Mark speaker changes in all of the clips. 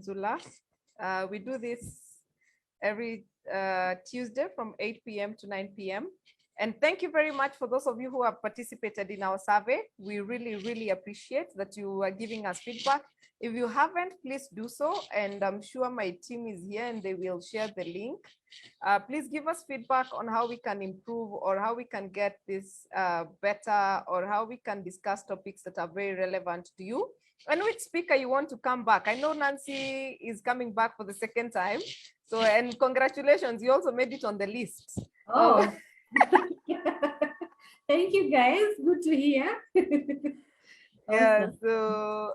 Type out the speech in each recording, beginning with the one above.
Speaker 1: Nzula. We do this every Tuesday from 8 p.m. to 9 p.m. And thank you very much for those of you who have participated in our survey. We really, really appreciate that you are giving us feedback. If you haven't, please do so. And I'm sure my team is here and they will share the link. Please give us feedback on how we can improve or how we can get this better, or how we can discuss topics that are very relevant to you. And which speaker you want to come back. I know Nancy is coming back for the second time. So, and congratulations, you also made it on the list.
Speaker 2: Oh, thank you guys. Good to hear.
Speaker 1: Yeah,
Speaker 2: Awesome.
Speaker 1: so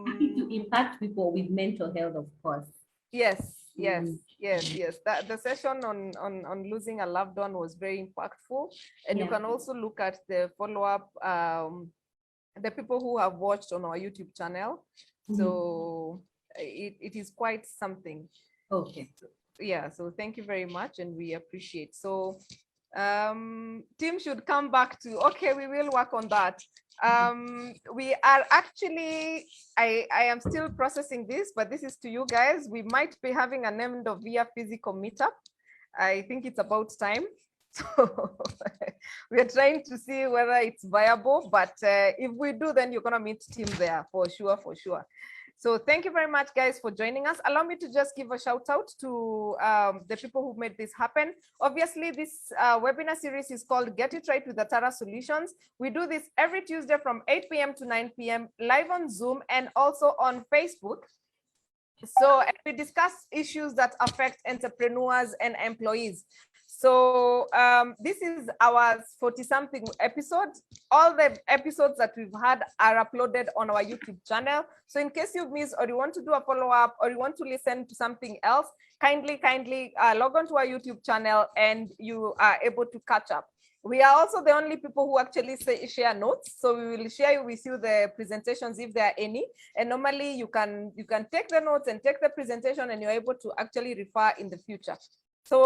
Speaker 2: Happy to impact people with mental health, of course.
Speaker 1: yes. The session on losing a loved one was very impactful, and you can also look at the follow-up, the people who have watched on our YouTube channel. So it is quite something.
Speaker 2: Okay.
Speaker 1: Yeah, so thank you very much, and we appreciate. So team should come back to, okay, we will work on that. We are actually, I am still processing this, but this is to you guys. We might be having an end of year physical meetup. I think it's about time. So we are trying to see whether it's viable, but if we do, then you're gonna meet team there for sure. So thank you very much, guys, for joining us. Allow me to just give a shout out to the people who made this happen. Obviously, this webinar series is called Get It Right with Atara Solutions. We do this every Tuesday from 8 p.m. to 9 p.m. live on Zoom and also on Facebook. So we discuss issues that affect entrepreneurs and employees. So this is our 40-something episode. All the episodes that we've had are uploaded on our YouTube channel. So in case you've missed, or you want to do a follow-up, or you want to listen to something else, kindly log on to our YouTube channel and you are able to catch up. We are also the only people who actually share notes. So we will share with you the presentations if there are any. And normally you can take the notes and take the presentation, and you're able to actually refer in the future. So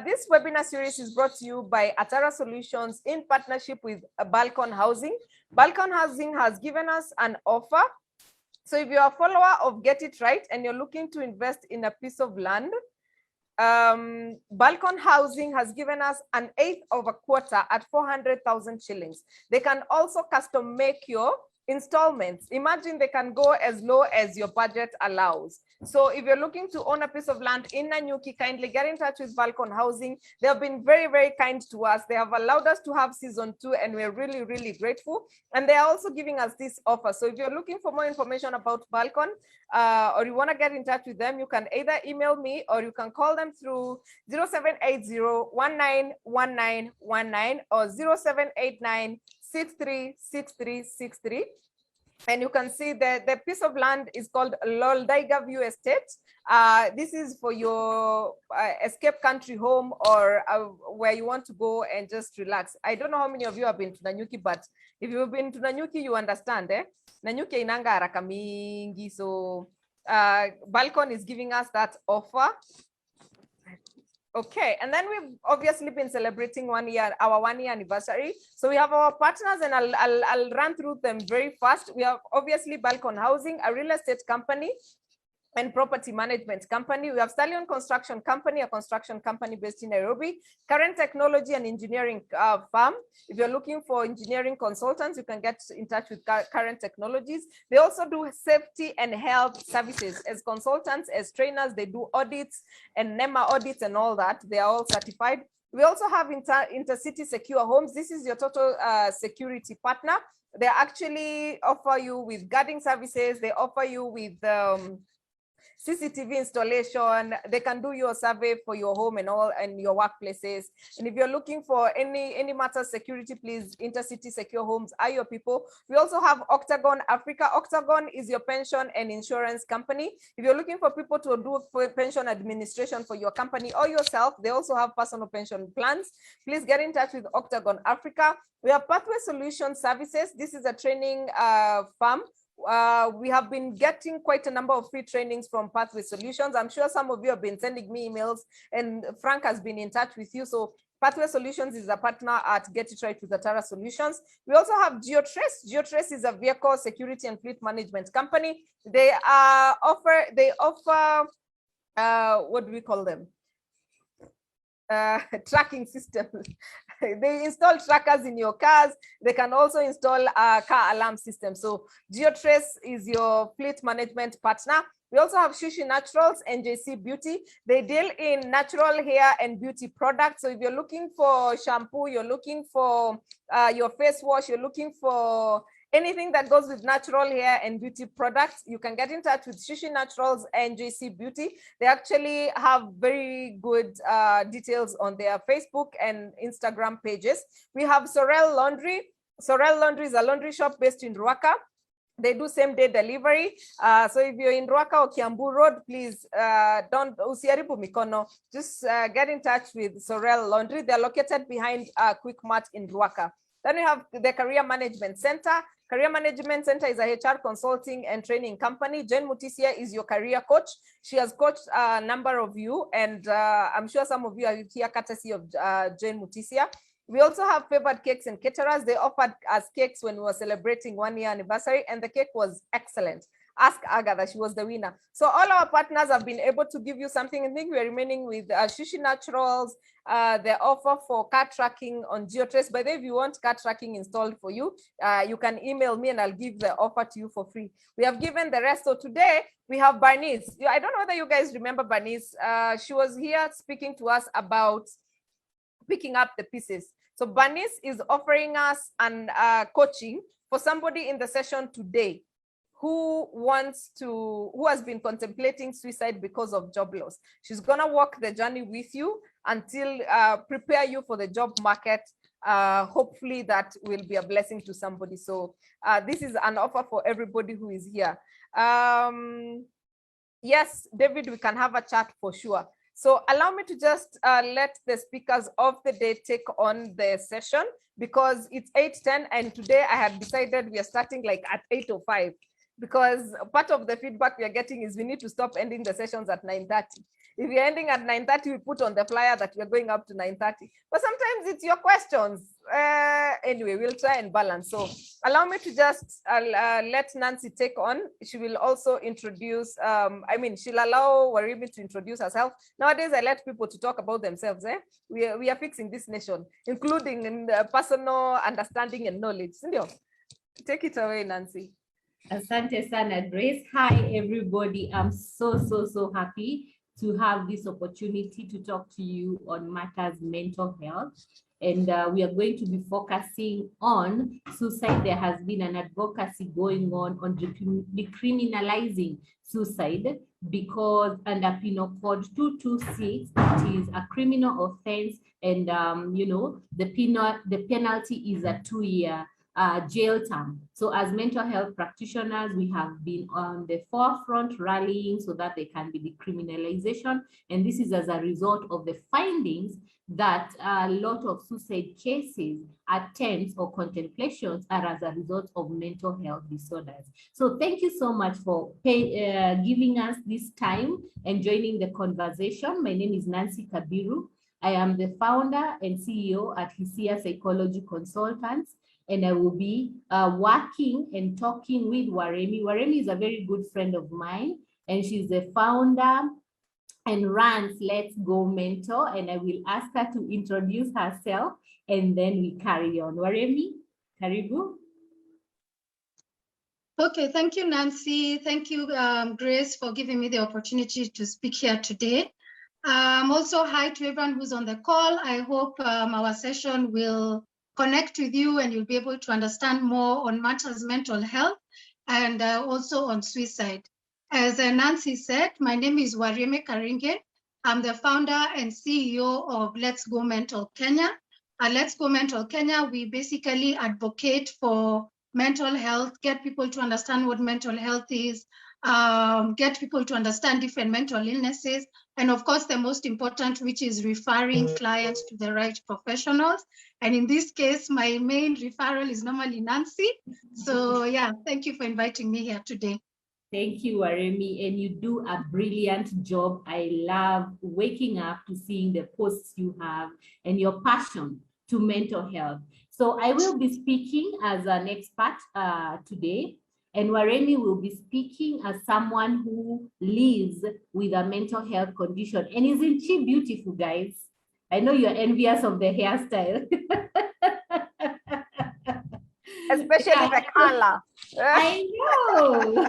Speaker 1: this webinar series is brought to you by Atara Solutions in partnership with Balcon Housing. Balcon Housing has given us an offer. So if you're a follower of Get It Right and you're looking to invest in a piece of land, Balcon Housing has given us an 1/8 of a quarter at 400,000 shillings. They can also custom make your installments. Imagine they can go as low as your budget allows. So if you're looking to own a piece of land in Nanyuki, kindly get in touch with Balcon Housing. They have been very, very kind to us. They have allowed us to have season 2, and we're really, really grateful. And they are also giving us this offer. So if you're looking for more information about Balcon, or you want to get in touch with them, you can either email me or you can call them through 0780-191919 or 0789-636363. And you can see that the piece of land is called Loldaiga View Estate. This is for your escape country home, or where you want to go and just relax. I don't know how many of you have been to Nanyuki, but if you've been to Nanyuki, you understand, eh? Nanyuki inanga haraka mingi. So Balcon is giving us that offer. Okay, and then we've obviously been celebrating our 1 year anniversary. So we have our partners, and I'll run through them very fast. We have obviously Balcon Housing, a real estate company and property management company. We have Stallion Construction Company, a construction company based in Nairobi. Current Technology and Engineering firm. If you're looking for engineering consultants, you can get in touch with Current Technologies. They also do safety and health services as consultants, as trainers. They do audits and NEMA audits and all that. They are all certified. We also have Intercity Secure Homes. This is your total security partner. They actually offer you with guarding services. They offer you with CCTV installation. They can do your survey for your home and all, and your workplaces. And if you're looking for any matter security, please, Intercity Secure Homes are your people. We also have Octagon Africa. Octagon is your pension and insurance company. If you're looking for people to do pension administration for your company or yourself, they also have personal pension plans. Please get in touch with Octagon Africa. We have Pathway Solution Services. This is a training firm. We have been getting quite a number of free trainings from Pathway Solutions. I'm sure some of you have been sending me emails, and Frank has been in touch with you. So Pathway Solutions is a partner at Get It Right with Atara Solutions. We also have GeoTrace. GeoTrace is a vehicle security and fleet management company. They offer what do we call them? Tracking systems. They install trackers in your cars. They can also install a car alarm system. So GeoTrace is your fleet management partner. We also have Shushi Naturals and JC Beauty. They deal in natural hair and beauty products. So if you're looking for shampoo, you're looking for your face wash, you're looking for anything that goes with natural hair and beauty products, you can get in touch with Shushi Naturals and JC Beauty. They actually have very good details on their Facebook and Instagram pages. We have Sorel Laundry. Sorel Laundry is a laundry shop based in Ruaka. They do same day delivery. So if you're in Ruaka or Kiambu Road, please don't usiharibu mikono. Just get in touch with Sorel Laundry. They're located behind Quick Mart in Ruaka. Then we have the Career Management Center. Career Management Center is a HR consulting and training company. Jane Mutisia is your career coach. She has coached a number of you, and I'm sure some of you are here courtesy of Jane Mutisia. We also have Favored Cakes and Caterers. They offered us cakes when we were celebrating 1 year anniversary, and the cake was excellent. Ask Agatha, she was the winner. So all our partners have been able to give you something. I think we're remaining with Shushi Naturals, the offer for car tracking on GeoTrace. By the way, if you want car tracking installed for you, you can email me and I'll give the offer to you for free. We have given the rest. So today we have Bernice. I don't know whether you guys remember Bernice. She was here speaking to us about picking up the pieces. So Bernice is offering us an coaching for somebody in the session today who has been contemplating suicide because of job loss. She's gonna walk the journey with you until prepare you for the job market. Hopefully that will be a blessing to somebody. So this is an offer for everybody who is here. Yes, David, we can have a chat for sure. So allow me to just let the speakers of the day take on the session, because it's 8:10 and today I have decided we are starting like at 8:05, because part of the feedback we are getting is we need to stop ending the sessions at 9:30. If you're ending at 9:30, we put on the flyer that we're going up to 9:30. But sometimes it's your questions. Anyway, we'll try and balance. So allow me to just let Nancy take on. She will also introduce, she'll allow Warimi to introduce herself. Nowadays, I let people to talk about themselves. We are fixing this nation, including in personal understanding and knowledge. Take it away, Nancy.
Speaker 2: Asante sana, Grace. Hi, everybody. I'm so happy to have this opportunity to talk to you on matters mental health. And we are going to be focusing on suicide. There has been an advocacy going on decriminalizing suicide, because under Penal Code 226, it is a criminal offense, and the penalty is a 2-year jail term. So as mental health practitioners, we have been on the forefront rallying so that there can be decriminalization. And this is as a result of the findings that a lot of suicide cases, attempts, or contemplations are as a result of mental health disorders. So thank you so much for giving us this time and joining the conversation. My name is Nancy Kabiru. I am the founder and CEO at Hisia Psychology Consultants, and I will be working and talking with Waremi. Waremi is a very good friend of mine, and she's the founder and runs Let's Go Mentor, and I will ask her to introduce herself, and then we carry on. Waremi, karibu.
Speaker 3: Okay, thank you, Nancy. Thank you, Grace, for giving me the opportunity to speak here today. Also, hi to everyone who's on the call. I hope our session will connect with you and you'll be able to understand more on matters mental health and also on suicide. As Nancy said, my name is Waremi Karinge. I'm the founder and CEO of Let's Go Mental Kenya. At Let's Go Mental Kenya, we basically advocate for mental health, get people to understand what mental health is, get people to understand different mental illnesses, and of course, the most important, which is referring clients to the right professionals. And in this case, my main referral is normally Nancy. So yeah, thank you for inviting me here today.
Speaker 2: Thank you, Waremi, and you do a brilliant job. I love waking up to seeing the posts you have and your passion to mental health. So I will be speaking as an expert today, and Waremi will be speaking as someone who lives with a mental health condition. And isn't she beautiful, guys? I know you're envious of the hairstyle.
Speaker 1: Especially the color.
Speaker 2: I know.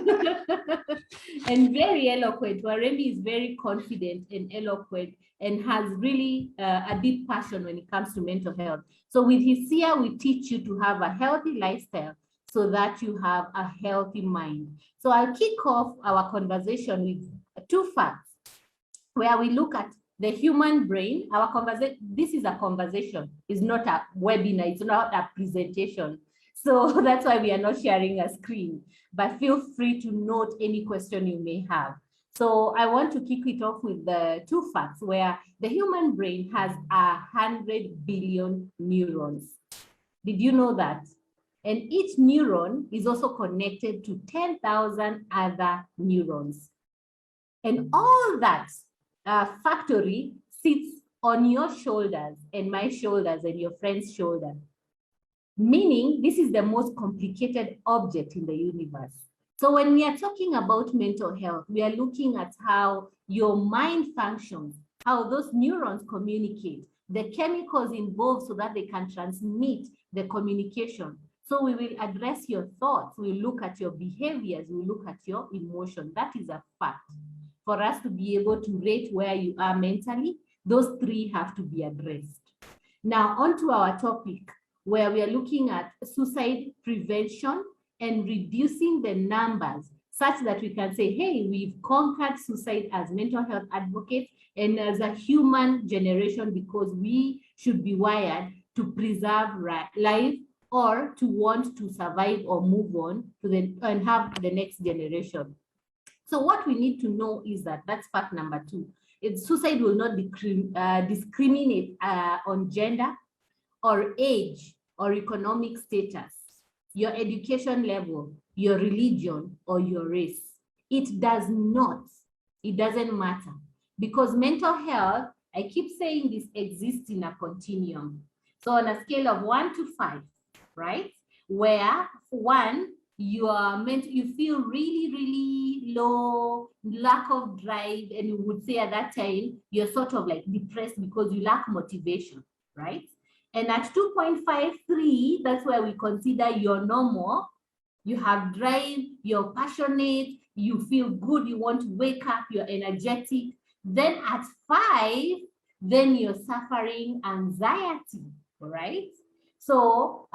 Speaker 2: And very eloquent. Waremi is very confident and eloquent and has really a deep passion when it comes to mental health. So with his year, we teach you to have a healthy lifestyle so that you have a healthy mind. So I'll kick off our conversation with 2 facts where we look at the human brain. Our conversation, this is a conversation, it's not a webinar, it's not a presentation. So that's why we are not sharing a screen, but feel free to note any question you may have. So I want to kick it off with the 2 facts where the human brain has 100 billion neurons. Did you know that? And each neuron is also connected to 10,000 other neurons. And all that factory sits on your shoulders and my shoulders and your friend's shoulder. Meaning this is the most complicated object in the universe. So when we are talking about mental health, we are looking at how your mind functions, how those neurons communicate, the chemicals involved so that they can transmit the communication. So we will address your thoughts, we'll look at your behaviors, we'll look at your emotion. That is a fact. For us to be able to rate where you are mentally, those 3 have to be addressed. Now, on to our topic, where we are looking at suicide prevention and reducing the numbers such that we can say, hey, we've conquered suicide as mental health advocates and as a human generation, because we should be wired to preserve life or to want to survive or move on to and have the next generation. So what we need to know is that that's fact number 2. Suicide will not discriminate on gender or age or economic status, your education level, your religion, or your race. It does not. It doesn't matter. Because mental health, I keep saying this, exists in a continuum. So on a scale of 1 to 5, right? Where 1, you feel really, really low, lack of drive, and you would say at that time, you're sort of like depressed because you lack motivation, right? And at 2.53, that's where we consider you're normal. You have drive, you're passionate, you feel good, you want to wake up, you're energetic. Then at 5, then you're suffering anxiety, right? So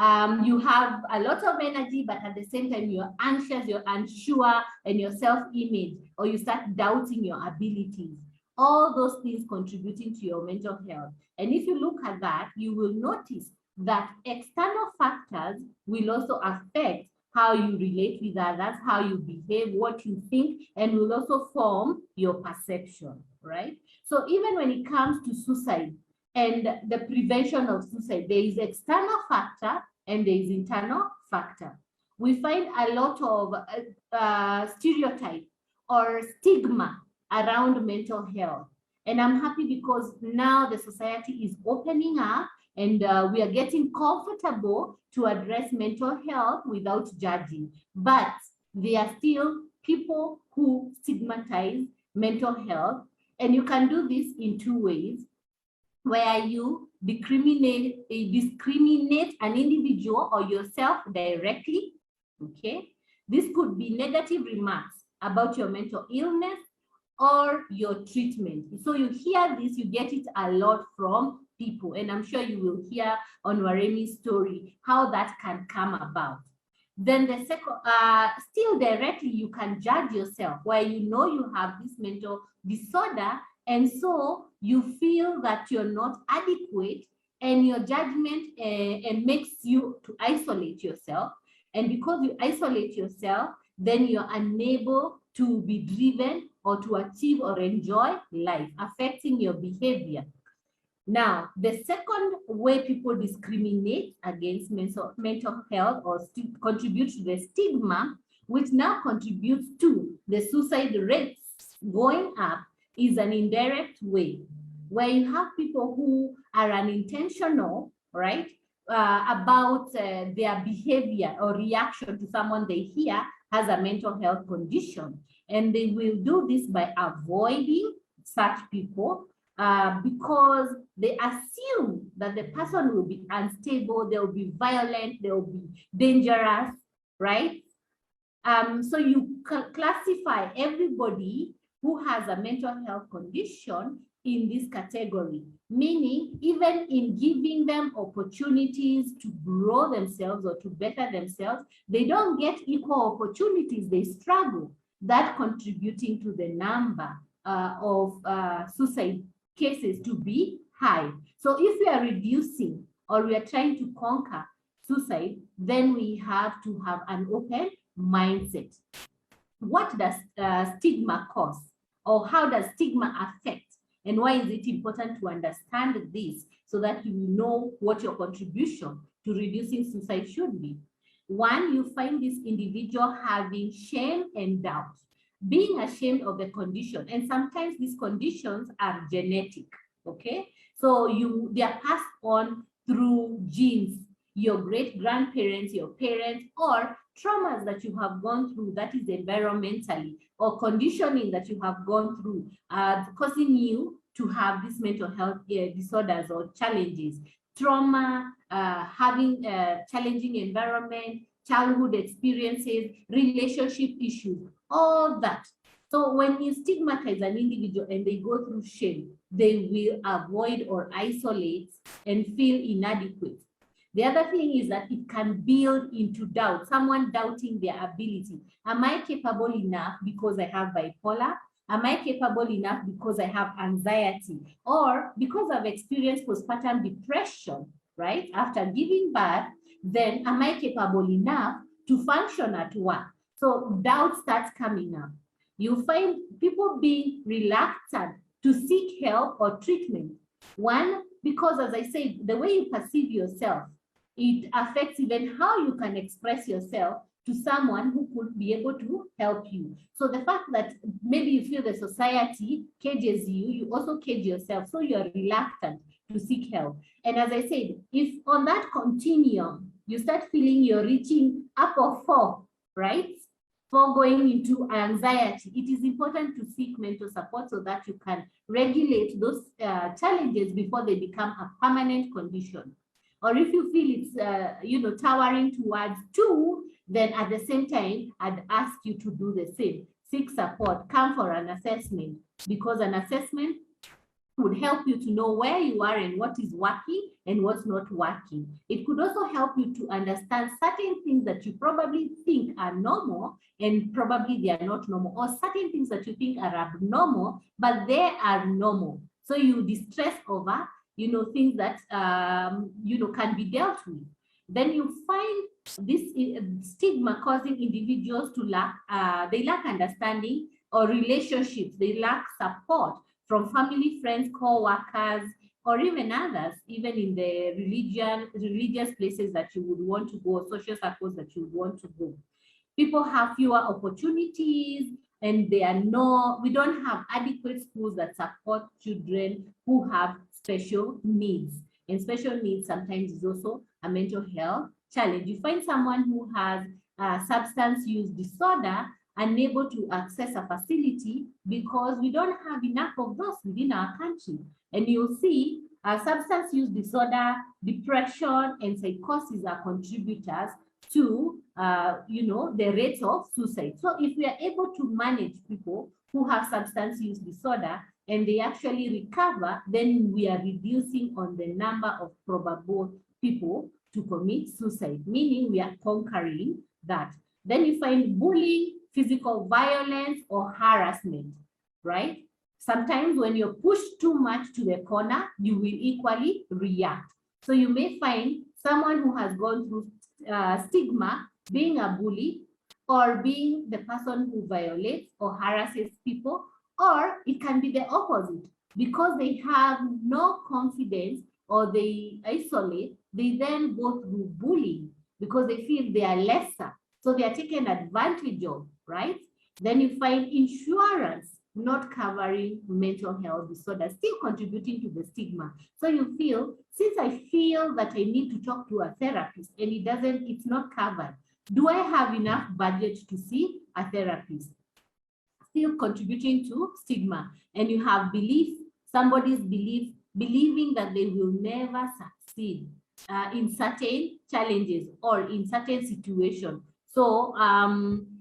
Speaker 2: you have a lot of energy, but at the same time, you're anxious, you're unsure, and your self-image, or you start doubting your abilities. All those things contributing to your mental health. And if you look at that, you will notice that external factors will also affect how you relate with others, how you behave, what you think, and will also form your perception, right? So even when it comes to suicide and the prevention of suicide, there is external factor and there is internal factor. We find a lot of stereotype or stigma around mental health. And I'm happy because now the society is opening up and we are getting comfortable to address mental health without judging. But there are still people who stigmatize mental health. And you can do this in 2 ways, where you discriminate an individual or yourself directly, okay? This could be negative remarks about your mental illness or your treatment. So you hear this, you get it a lot from people, and I'm sure you will hear on Waremi's story how that can come about. Then the second, still directly, you can judge yourself, where you know you have this mental disorder, and so you feel that you're not adequate, and your judgment makes you to isolate yourself. And because you isolate yourself, then you're unable to be driven or to achieve or enjoy life, affecting your behavior. Now, the second way people discriminate against mental health or contribute to the stigma which now contributes to the suicide rates going up, is an indirect way where you have people who are unintentional, right, about their behavior or reaction to someone they hear has a mental health condition. And they will do this by avoiding such people because they assume that the person will be unstable, they'll be violent, they'll be dangerous, right? So you classify everybody who has a mental health condition in this category, meaning even in giving them opportunities to grow themselves or to better themselves, they don't get equal opportunities, they struggle. That contributing to the number of suicide cases to be high. So if we are reducing or we are trying to conquer suicide, then we have to have an open mindset. What does stigma cause, or how does stigma affect? And why is it important to understand this so that you know what your contribution to reducing suicide should be? One, you find this individual having shame and doubt, being ashamed of the condition. And sometimes these conditions are genetic, okay? So they are passed on through genes, your great-grandparents, your parents, or traumas that you have gone through, that is environmentally, or conditioning that you have gone through, causing you to have these mental health disorders or challenges. Trauma, having a challenging environment, childhood experiences, relationship issues, all that. So when you stigmatize an individual and they go through shame, they will avoid or isolate and feel inadequate. The other thing is that it can build into doubt, someone doubting their ability. Am I capable enough because I have bipolar? Am I capable enough because I have anxiety? Or because I've experienced postpartum depression, right? After giving birth, then am I capable enough to function at work? So doubt starts coming up. You find people being reluctant to seek help or treatment. One, because as I said, the way you perceive yourself, it affects even how you can express yourself to someone who could be able to help you. So the fact that maybe you feel the society cages you, you also cage yourself, so you're reluctant to seek help. And as I said, if on that continuum, you start feeling you're reaching up or 4, right? 4 going into anxiety, it is important to seek mental support so that you can regulate those challenges before they become a permanent condition. Or if you feel it's towering towards 2, then at the same time, I'd ask you to do the same. Seek support, come for an assessment, because an assessment would help you to know where you are and what is working and what's not working. It could also help you to understand certain things that you probably think are normal and probably they are not normal, or certain things that you think are abnormal, but they are normal. So you distress over things that, can be dealt with. Then you find this stigma causing individuals to lack understanding or relationships. They lack support from family, friends, co-workers, or even others, even in the religious places that you would want to go, social circles that you would want to go. People have fewer opportunities, and we don't have adequate schools that support children who have special needs. And special needs sometimes is also a mental health challenge. You find someone who has a substance use disorder unable to access a facility because we don't have enough of those within our country. And you'll see substance use disorder, depression, and psychosis are contributors to the rates of suicide. So if we are able to manage people who have substance use disorder and they actually recover, then we are reducing on the number of probable people to commit suicide, meaning we are conquering that. Then you find bullying, physical violence, or harassment, right? Sometimes when you're pushed too much to the corner, you will equally react. So you may find someone who has gone through stigma being a bully, or being the person who violates or harasses people, or it can be the opposite. Because they have no confidence or they isolate, they then go through bullying because they feel they are lesser. So they are taken advantage of, right? Then you find insurance not covering mental health disorders, still contributing to the stigma. So you feel, since I feel that I need to talk to a therapist and it's not covered, do I have enough budget to see a therapist? Still contributing to stigma. And you have somebody's believing that they will never succeed in certain challenges or in certain situations. So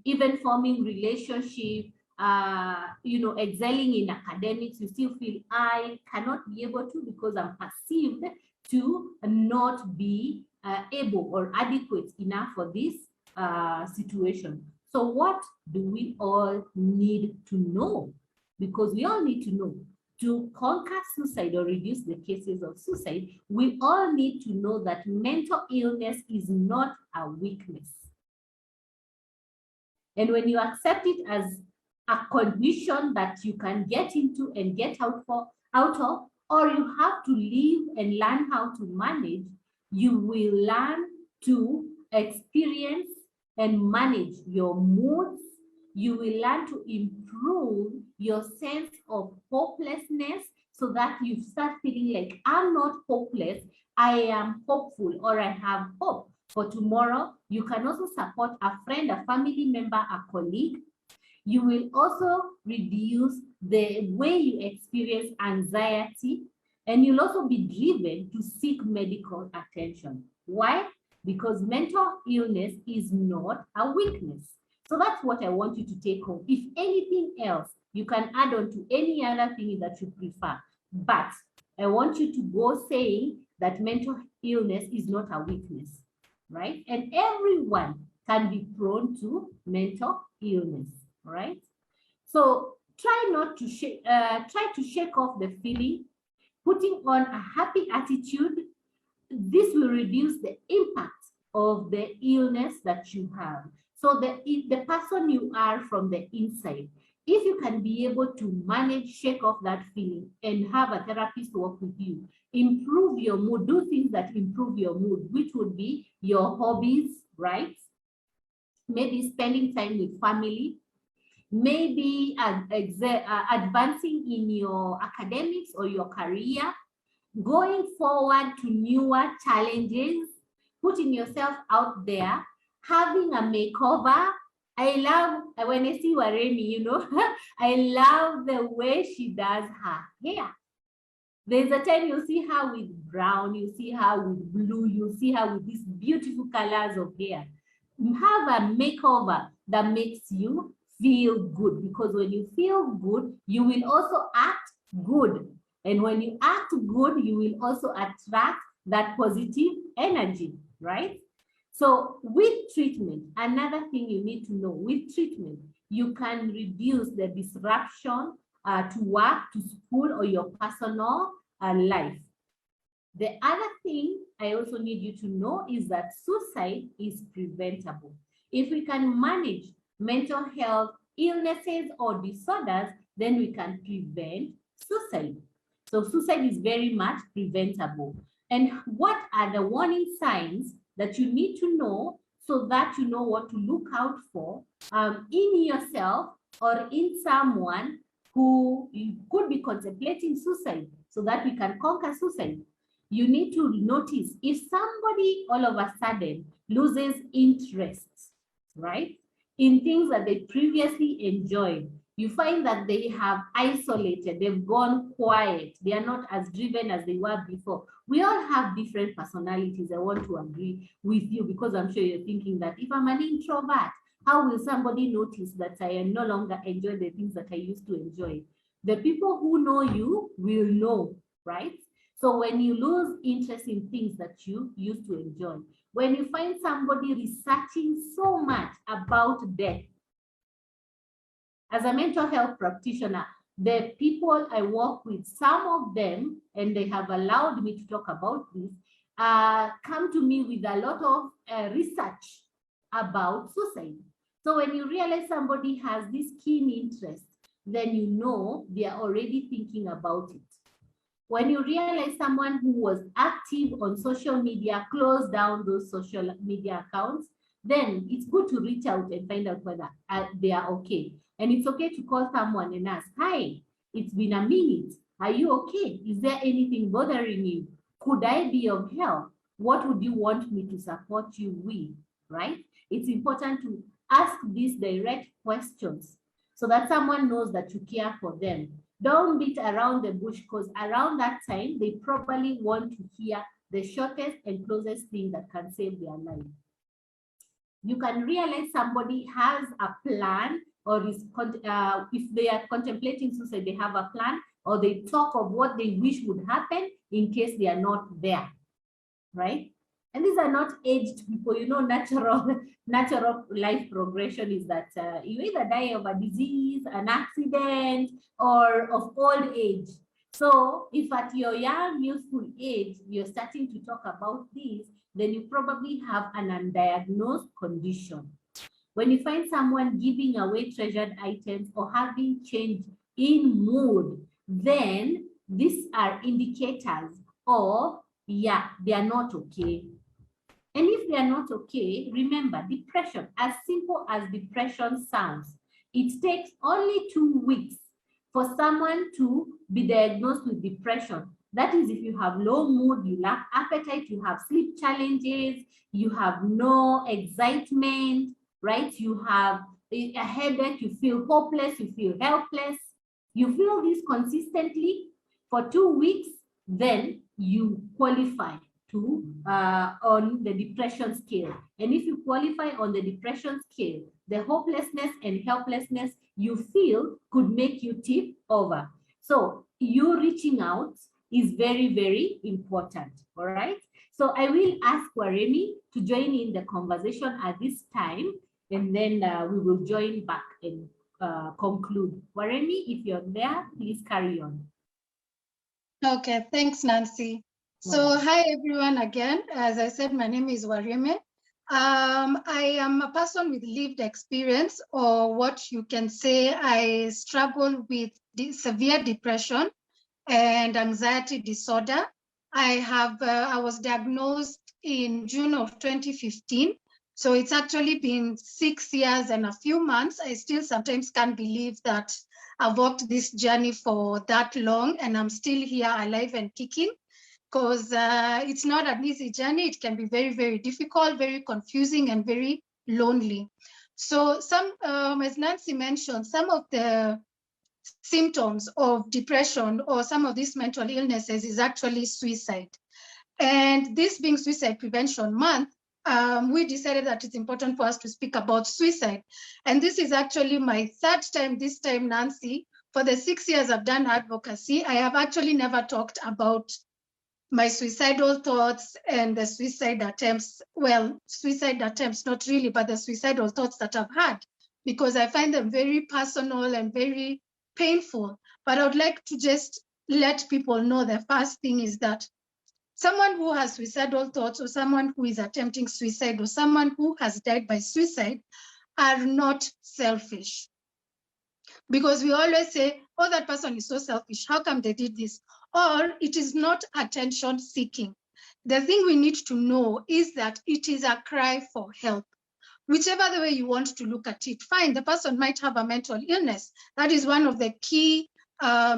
Speaker 2: even forming relationship, excelling in academics, you still feel I cannot be able to because I'm perceived to not be able or adequate enough for this situation. So what do we all need to know? Because we all need to know to conquer suicide or reduce the cases of suicide, we all need to know that mental illness is not a weakness. And when you accept it as a condition that you can get into and get out of, or you have to live and learn how to manage, you will learn to experience and manage your moods. You will learn to improve your sense of hopelessness so that you start feeling like I'm not hopeless, I am hopeful, or I have hope for tomorrow. You can also support a friend, a family member, a colleague. You will also reduce the way you experience anxiety, and you'll also be driven to seek medical attention. Why? Because mental illness is not a weakness. So that's what I want you to take home. If anything else, you can add on to any other thing that you prefer. But I want you to go saying that mental illness is not a weakness, right? And everyone can be prone to mental illness, right? So try to shake off the feeling, putting on a happy attitude. This will reduce the impact of the illness that you have. So the person you are from the inside, if you can be able to manage, shake off that feeling and have a therapist work with you, improve your mood, do things that improve your mood, which would be your hobbies, right? Maybe spending time with family, maybe advancing in your academics or your career, going forward to newer challenges, putting yourself out there, having a makeover. I love, when I see Waremi, I love the way she does her hair. There's a time you'll see her with brown, you see her with blue, you'll see her with these beautiful colors of hair. Have a makeover that makes you feel good, because when you feel good, you will also act good. And when you act good, you will also attract that positive energy, right? So with treatment, another thing you need to know, with treatment, you can reduce the disruption to work, to school, or your personal life. The other thing I also need you to know is that suicide is preventable. If we can manage mental health illnesses or disorders, then we can prevent suicide. So suicide is very much preventable. And what are the warning signs that you need to know so that you know what to look out for in yourself or in someone who could be contemplating suicide, so that we can conquer suicide? You need to notice if somebody all of a sudden loses interest, right, in things that they previously enjoyed. You find that they have isolated, they've gone quiet, they are not as driven as they were before. We all have different personalities. I want to agree with you, because I'm sure you're thinking that if I'm an introvert, how will somebody notice that I am no longer enjoy the things that I used to enjoy? The people who know you will know, right? So when you lose interest in things that you used to enjoy, when you find somebody researching so much about death, as a mental health practitioner, the people I work with, some of them, and they have allowed me to talk about this, come to me with a lot of research about suicide. So when you realize somebody has this keen interest, then you know they are already thinking about it. When you realize someone who was active on social media closed down those social media accounts, then it's good to reach out and find out whether they are okay. And it's okay to call someone and ask, hi, it's been a minute. Are you okay? Is there anything bothering you? Could I be of help? What would you want me to support you with, right? It's important to ask these direct questions so that someone knows that you care for them. Don't beat around the bush, because around that time, they probably want to hear the shortest and closest thing that can save their life. You can realize somebody has a plan, or is if they are contemplating suicide, they have a plan, or they talk of what they wish would happen in case they are not there, right? And these are not aged people. You know, natural life progression is that you either die of a disease, an accident, or of old age. So if at your young, youthful age, you're starting to talk about this, then you probably have an undiagnosed condition. When you find someone giving away treasured items or having change in mood, then these are indicators of, yeah, they are not okay. And if they are not okay, remember, depression, as simple as depression sounds, it takes only 2 weeks for someone to be diagnosed with depression. That is, if you have low mood, you lack appetite, you have sleep challenges, you have no excitement, right? You have a headache, you feel hopeless, you feel helpless. You feel this consistently for 2 weeks, then you qualify to on the depression scale. And if you qualify on the depression scale, the hopelessness and helplessness you feel could make you tip over. So you reaching out is very, very important, all right? So I will ask Waremi to join in the conversation at this time, and then we will join back and conclude. Waremi, if you're there, please carry on.
Speaker 3: Okay, thanks, Nancy. So hi, everyone, again. As I said, my name is Wareme. I am a person with lived experience, or what you can say, I struggle with severe depression and anxiety disorder. I was diagnosed in June of 2015. So it's actually been 6 years and a few months. I still sometimes can't believe that I've walked this journey for that long and I'm still here alive and kicking, because it's not an easy journey. It can be very, very difficult, very confusing, and very lonely. So as Nancy mentioned, some of the symptoms of depression or some of these mental illnesses is actually suicide. And this being Suicide Prevention Month, we decided that it's important for us to speak about suicide. And this is actually my third time, this time, Nancy. For the 6 years I've done advocacy, I have actually never talked about my suicidal thoughts and the suicide attempts. Well, suicide attempts, not really, but the suicidal thoughts that I've had, because I find them very personal and very painful. But I would like to just let people know the first thing is that someone who has suicidal thoughts, or someone who is attempting suicide, or someone who has died by suicide are not selfish. Because we always say, oh, that person is so selfish. How come they did this? Or it is not attention seeking. The thing we need to know is that it is a cry for help. Whichever the way you want to look at it, fine, the person might have a mental illness. That is one of the key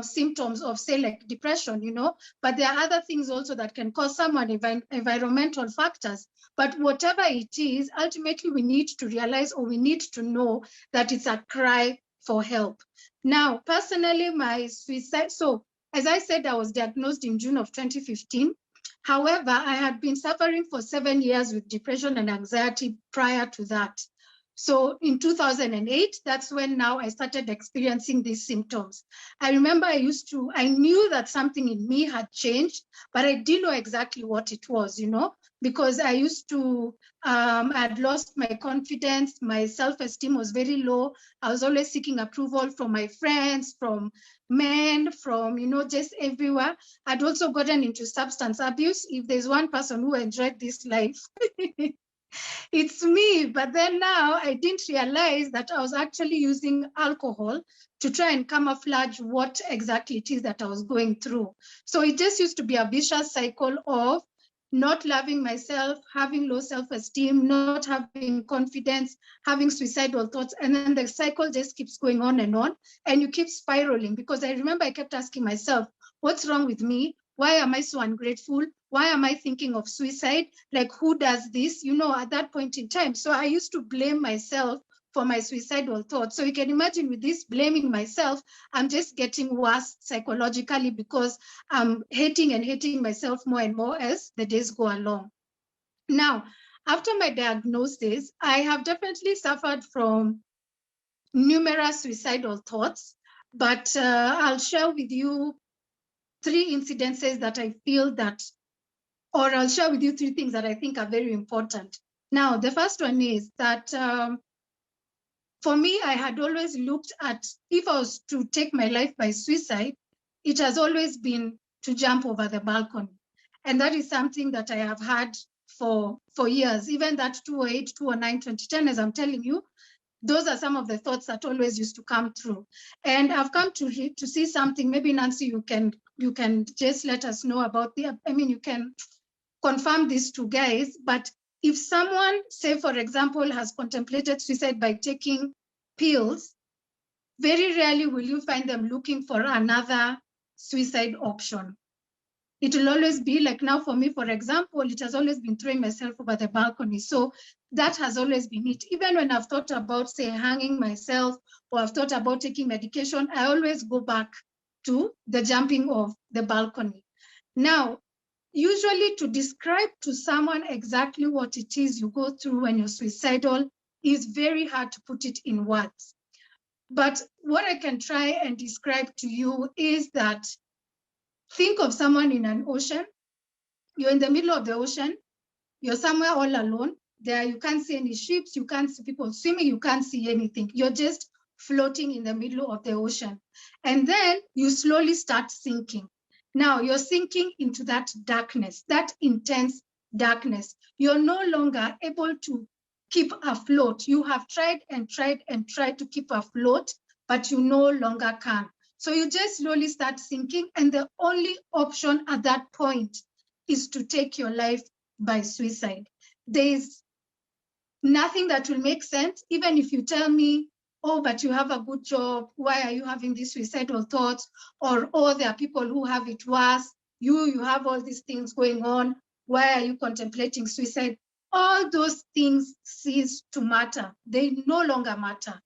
Speaker 3: symptoms of, say, like depression, you know, but there are other things also that can cause someone, environmental factors. But whatever it is, ultimately we need to realize, or we need to know that it's a cry for help. Now, personally, my suicide, so as I said, I was diagnosed in June of 2015. However, I had been suffering for 7 years with depression and anxiety prior to that. So in 2008, that's when now I started experiencing these symptoms. I remember I knew that something in me had changed, but I didn't know exactly what it was, you know, because I used to, I'd lost my confidence, my self-esteem was very low. I was always seeking approval from my friends, from men, from, you know, just everywhere. I'd also gotten into substance abuse. If there's one person who enjoyed this life, it's me. But then now I didn't realize that I was actually using alcohol to try and camouflage what exactly it is that I was going through. So it just used to be a vicious cycle of not loving myself, having low self-esteem, not having confidence, having suicidal thoughts. And then the cycle just keeps going on, and you keep spiraling. Because I remember I kept asking myself, what's wrong with me? Why am I so ungrateful? Why am I thinking of suicide? Like, who does this? You know, at that point in time. So I used to blame myself for my suicidal thoughts. So you can imagine with this blaming myself, I'm just getting worse psychologically because I'm hating and hating myself more and more as the days go along. Now, after my diagnosis, I have definitely suffered from numerous suicidal thoughts, but I'll share with you 3 incidences that I feel that, or I'll share with you 3 things that I think are very important. Now, the first one is that for me, I had always looked at, if I was to take my life by suicide, it has always been to jump over the balcony. And that is something that I have had for years, even that 2008, 2009, 2010, as I'm telling you, those are some of the thoughts that always used to come through. And I've come to see something. Maybe Nancy, you can just let us know about you can confirm this to guys, but if someone, say for example, has contemplated suicide by taking pills, very rarely will you find them looking for another suicide option. It will always be like, now for me, for example, it has always been throwing myself over the balcony. So that has always been it. Even when I've thought about, say, hanging myself, or I've thought about taking medication, I always go back to the jumping of the balcony. Now, usually to describe to someone exactly what it is you go through when you're suicidal is very hard to put it in words. But what I can try and describe to you is that, think of someone in an ocean. You're in the middle of the ocean. You're somewhere all alone. There, you can't see any ships. You can't see people swimming. You can't see anything. You're just floating in the middle of the ocean. And then you slowly start sinking. Now you're sinking into that darkness, that intense darkness. You're no longer able to keep afloat. You have tried and tried and tried to keep afloat, but you no longer can. So you just slowly start sinking. And the only option at that point is to take your life by suicide. There's nothing that will make sense. Even if you tell me, oh, but you have a good job, why are you having these suicidal thoughts? Or, oh, there are people who have it worse. You have all these things going on. Why are you contemplating suicide? All those things cease to matter. They no longer matter,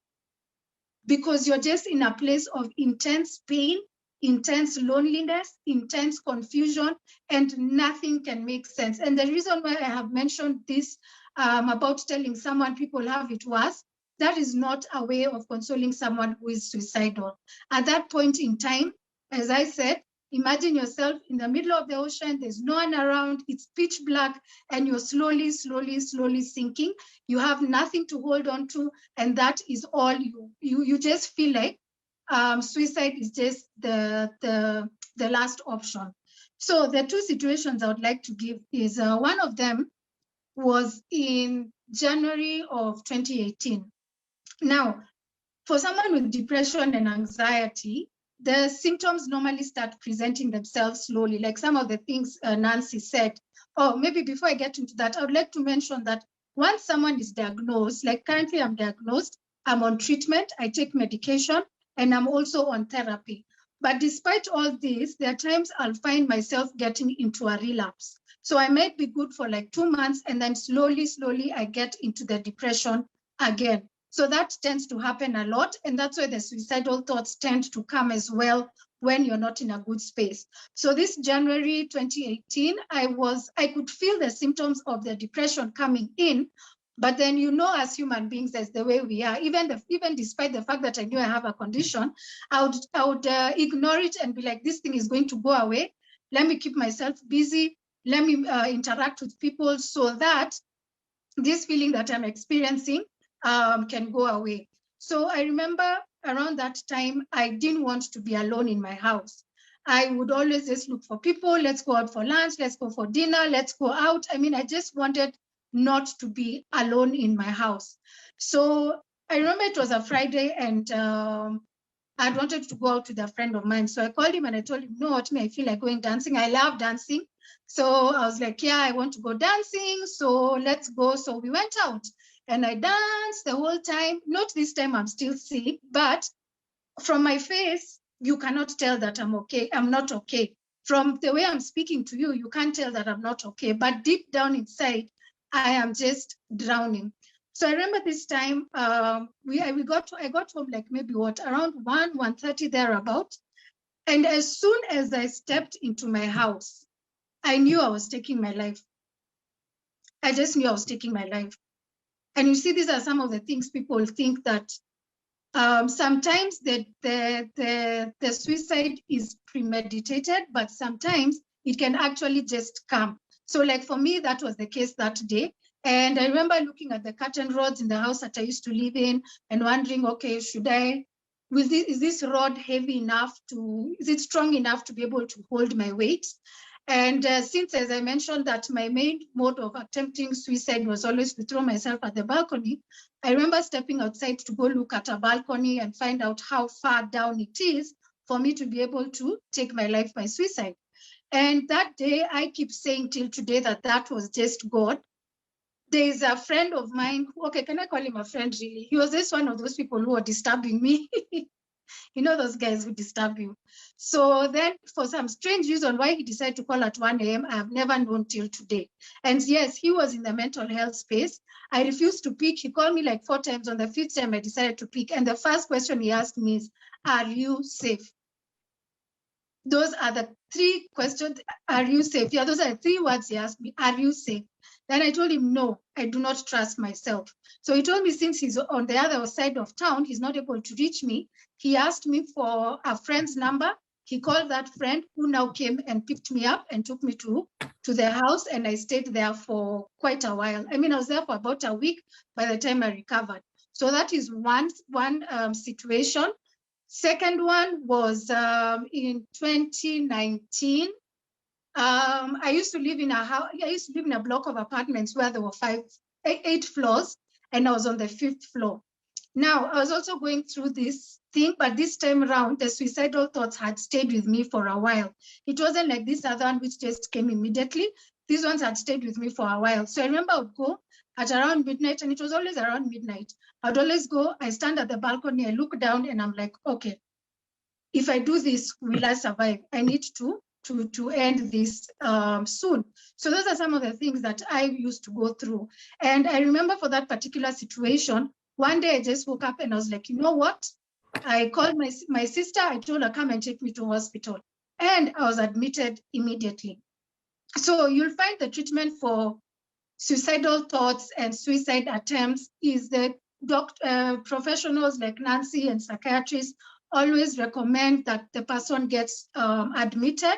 Speaker 3: because you're just in a place of intense pain, intense loneliness, intense confusion, and nothing can make sense. And the reason why I have mentioned this about telling someone people have it worse, that is not a way of consoling someone who is suicidal. At that point in time, as I said, imagine yourself in the middle of the ocean, there's no one around, it's pitch black, and you're slowly, slowly, slowly sinking. You have nothing to hold on to, and that is all you just feel like suicide is just the last option. So the 2 situations I would like to give is one of them was in January of 2018. Now, for someone with depression and anxiety, the symptoms normally start presenting themselves slowly, like some of the things Nancy said. Oh, maybe before I get into that, I would like to mention that once someone is diagnosed, like currently I'm diagnosed, I'm on treatment, I take medication, and I'm also on therapy. But despite all this, there are times I'll find myself getting into a relapse. So I might be good for like 2 months, and then slowly, slowly I get into the depression again. So that tends to happen a lot. And that's why the suicidal thoughts tend to come as well when you're not in a good space. So this January 2018, I could feel the symptoms of the depression coming in. But then, as human beings, as the way we are, even despite the fact that I knew I have a condition, I would ignore it and be like, this thing is going to go away. Let me keep myself busy. Let me interact with people so that this feeling that I'm experiencing can go away. So I remember around that time, I didn't want to be alone in my house. I would always just look for people. Let's go out for lunch. Let's go for dinner. Let's go out. I just wanted not to be alone in my house. So I remember it was a Friday, and I wanted to go out with a friend of mine. So I called him and I told him, no, what, I feel like going dancing. I love dancing. So I was like, yeah, I want to go dancing. So let's go. So we went out and I danced the whole time. Not this time, I'm still sick, but from my face, you cannot tell that I'm okay. I'm not okay. From the way I'm speaking to you, you can't tell that I'm not okay. But deep down inside, I am just drowning. So I remember this time, I got home like maybe around 1:30 thereabout. And as soon as I stepped into my house, I knew I was taking my life. I just knew I was taking my life. And you see, these are some of the things people think that sometimes the suicide is premeditated, but sometimes it can actually just come. So like for me, that was the case that day. And I remember looking at the curtain rods in the house that I used to live in and wondering, okay, is this rod heavy enough is it strong enough to be able to hold my weight? And since, as I mentioned, that my main mode of attempting suicide was always to throw myself at the balcony, I remember stepping outside to go look at a balcony and find out how far down it is for me to be able to take my life by suicide. And that day, I keep saying till today that was just God. There is a friend of mine, okay, can I call him a friend really? He was just one of those people who were disturbing me. You know those guys who disturb you. So then for some strange reason why he decided to call at 1 a.m., I have never known till today. And yes, he was in the mental health space. I refused to pick. He called me like 4 times. On the 5th time, I decided to pick. And the first question he asked me is, are you safe? Those are the 3 questions. Are you safe? Yeah, those are the 3 words he asked me. Are you safe? Then I told him, no, I do not trust myself. So he told me since he's on the other side of town, he's not able to reach me. He asked me for a friend's number. He called that friend who now came and picked me up and took me to their house. And I stayed there for quite a while. I mean, I was there for about a week by the time I recovered. So that is one situation. Second one was in 2019. I used to live in a house. I used to live in a block of apartments where there were 8 floors, and I was on the 5th floor. Now, I was also going through this thing, but this time around, the suicidal thoughts had stayed with me for a while. It wasn't like this other one, which just came immediately. These ones had stayed with me for a while. So I remember I would go at around midnight, and it was always around midnight. I'd always go, I stand at the balcony, I look down, and I'm like, okay, if I do this, will I survive? I need to end this soon. So those are some of the things that I used to go through. And I remember for that particular situation, one day I just woke up and I was like, you know what? I called my sister, I told her, come and take me to hospital. And I was admitted immediately. So you'll find the treatment for suicidal thoughts and suicide attempts is that professionals like Nancy and psychiatrists always recommend that the person gets admitted.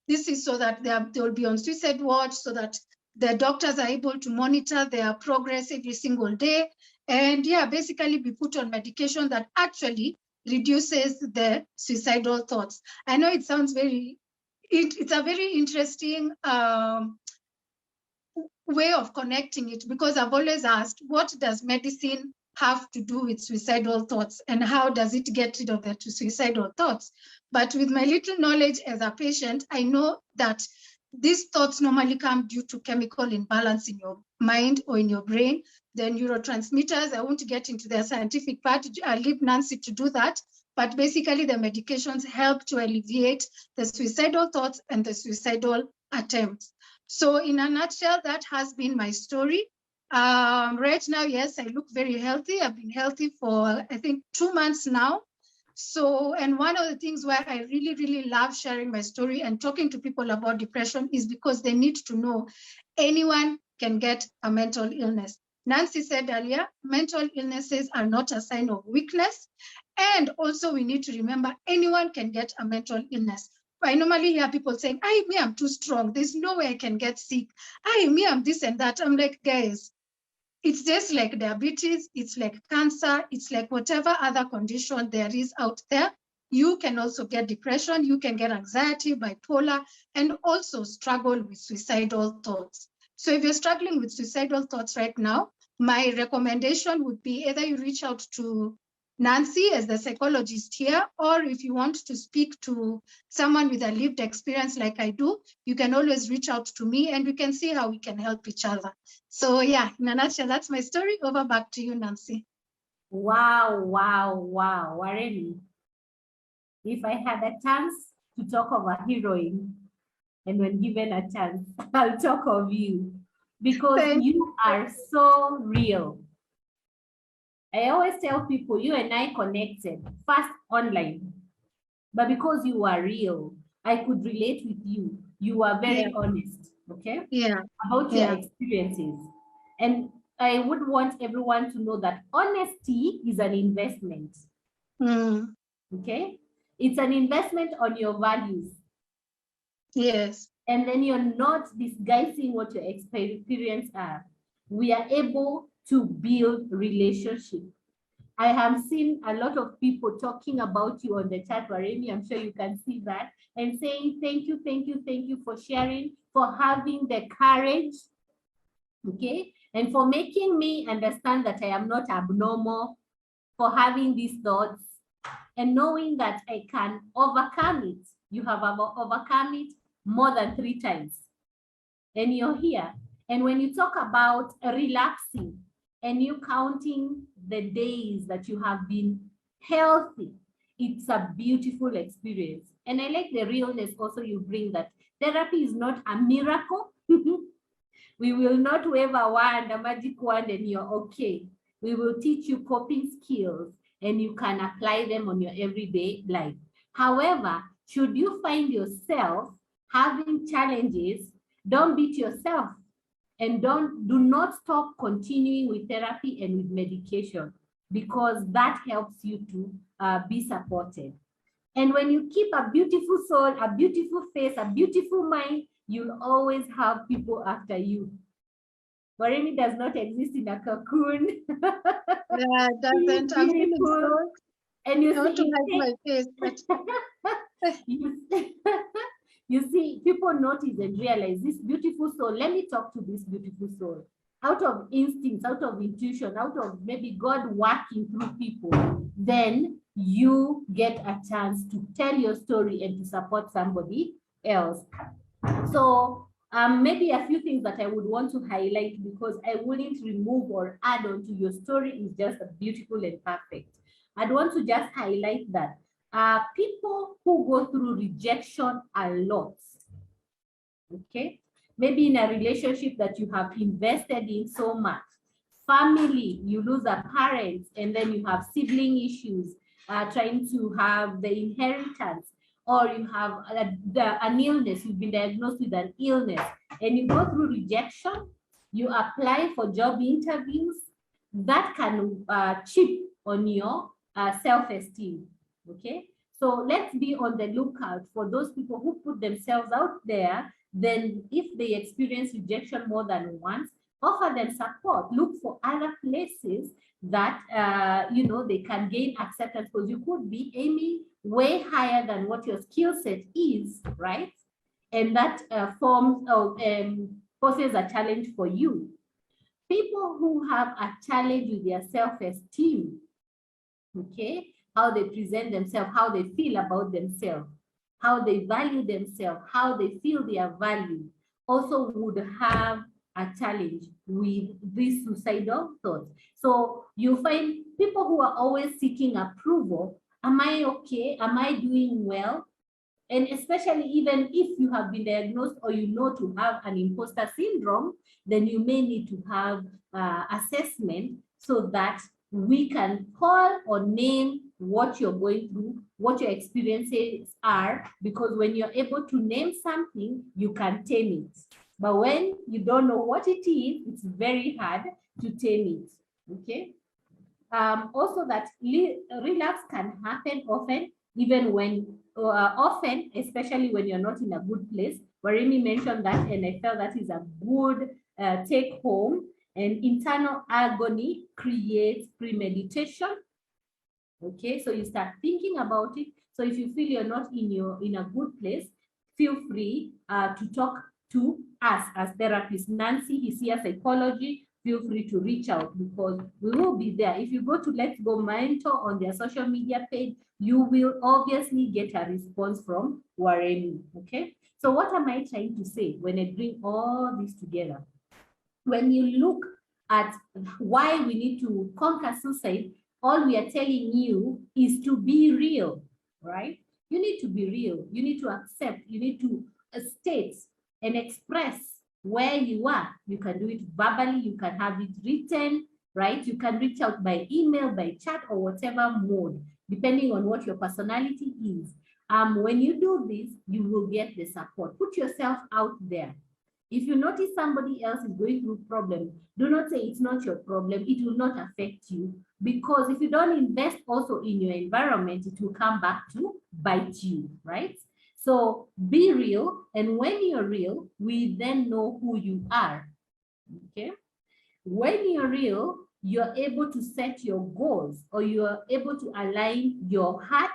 Speaker 3: This is so that they will be on suicide watch, so that the doctors are able to monitor their progress every single day. And yeah, basically be put on medication that actually reduces the suicidal thoughts. I know it sounds it's a very interesting way of connecting it, because I've always asked, what does medicine have to do with suicidal thoughts, and how does it get rid of the suicidal thoughts? But with my little knowledge as a patient, I know that these thoughts normally come due to chemical imbalance in your mind or in your brain. The neurotransmitters, I won't get into the scientific part, I'll leave Nancy to do that. But basically the medications help to alleviate the suicidal thoughts and the suicidal attempts. So in a nutshell, that has been my story. Right now, yes, I look very healthy. I've been healthy for, I think, 2 months now. So, and one of the things where I really, really love sharing my story and talking to people about depression is because they need to know anyone can get a mental illness. Nancy said earlier, mental illnesses are not a sign of weakness. And also we need to remember anyone can get a mental illness. I normally hear people saying, I'm too strong. There's no way I can get sick. I'm this and that. I'm like, guys, it's just like diabetes, it's like cancer, it's like whatever other condition there is out there. You can also get depression, you can get anxiety, bipolar, and also struggle with suicidal thoughts. So if you're struggling with suicidal thoughts right now, my recommendation would be either you reach out to Nancy as the psychologist here, or if you want to speak to someone with a lived experience like I do, you can always reach out to me and we can see how we can help each other. So yeah, in a nutshell, that's my story. Over back to you, Nancy.
Speaker 2: Wow, wow, wow, Warren. If I had a chance to talk of a heroine, and when given a chance, I'll talk of you because you are so real. I always tell people you and I connected first online, but because you are real, I could relate with you. You are very honest, okay?
Speaker 3: Yeah.
Speaker 2: About your experiences. And I would want everyone to know that honesty is an investment. Okay? It's an investment on your values.
Speaker 3: Yes.
Speaker 2: And then you're not disguising what your experience are. We are able to build relationship. I have seen a lot of people talking about you on the chat, Waremi, I'm sure you can see that, and saying thank you, thank you, thank you for sharing, for having the courage, okay, and for making me understand that I am not abnormal, for having these thoughts, and knowing that I can overcome it. You have overcome it more than 3 times, and you're here. And when you talk about relaxing, and you counting the days that you have been healthy, it's a beautiful experience. And I like the realness also you bring, that therapy is not a miracle. We will not wave a wand, a magic wand, and you're okay. We will teach you coping skills and you can apply them on your everyday life. However, should you find yourself having challenges, don't beat yourself. And do not stop continuing with therapy and with medication, because that helps you to be supported. And when you keep a beautiful soul, a beautiful face, a beautiful mind, you'll always have people after you. Waremi does not exist in a cocoon.
Speaker 3: Yeah, it doesn't. I'm feeling so.
Speaker 2: And you
Speaker 3: see, to hide my face, but
Speaker 2: you see, people notice and realize this beautiful soul. Let me talk to this beautiful soul. Out of instincts, out of intuition, out of maybe God working through people, then you get a chance to tell your story and to support somebody else. So maybe a few things that I would want to highlight, because I wouldn't remove or add on to your story, is just beautiful and perfect. I'd want to just highlight that people who go through rejection a lot, okay? Maybe in a relationship that you have invested in so much, family, you lose a parent, and then you have sibling issues, trying to have the inheritance, or you have an illness, you've been diagnosed with an illness, and you go through rejection, you apply for job interviews, that can chip on your self-esteem, okay? So let's be on the lookout for those people who put themselves out there. Then if they experience rejection more than once, offer them support. Look for other places that, you know, they can gain acceptance, because you could be aiming way higher than what your skill set is, right? And that poses a challenge for you. People who have a challenge with their self-esteem, okay, how they present themselves, how they feel about themselves, how they value themselves, how they feel they are valued, also would have a challenge with these suicidal thoughts. So you find people who are always seeking approval. Am I okay? Am I doing well? And especially even if you have been diagnosed or you know to have an imposter syndrome, then you may need to have assessment so that we can call or name what you're going through, what your experiences are, because when you're able to name something, you can tame it. But when you don't know what it is, it's very hard to tame it, okay? Also that relapse can happen often, even when, often, especially when you're not in a good place. Waremi mentioned that, and I felt that is a good take home. And internal agony creates premeditation. Okay, so you start thinking about it. So if you feel you're not in a good place, feel free to talk to us as therapists. Nancy is here, psychology, feel free to reach out because we will be there. If you go to Let's Go Mentor on their social media page, you will obviously get a response from Waremi, okay? So what am I trying to say when I bring all this together? When you look at why we need to conquer suicide, all we are telling you is to be real, right? You need to be real. You need to accept. You need to state and express where you are. You can do it verbally. You can have it written, right? You can reach out by email, by chat, or whatever mode, depending on what your personality is. When you do this, you will get the support. Put yourself out there. If you notice somebody else is going through problems, do not say it's not your problem. It will not affect you, because if you don't invest also in your environment, it will come back to bite you, right? So be real. And when you're real, we then know who you are, okay? When you're real, you're able to set your goals, or you're able to align your heart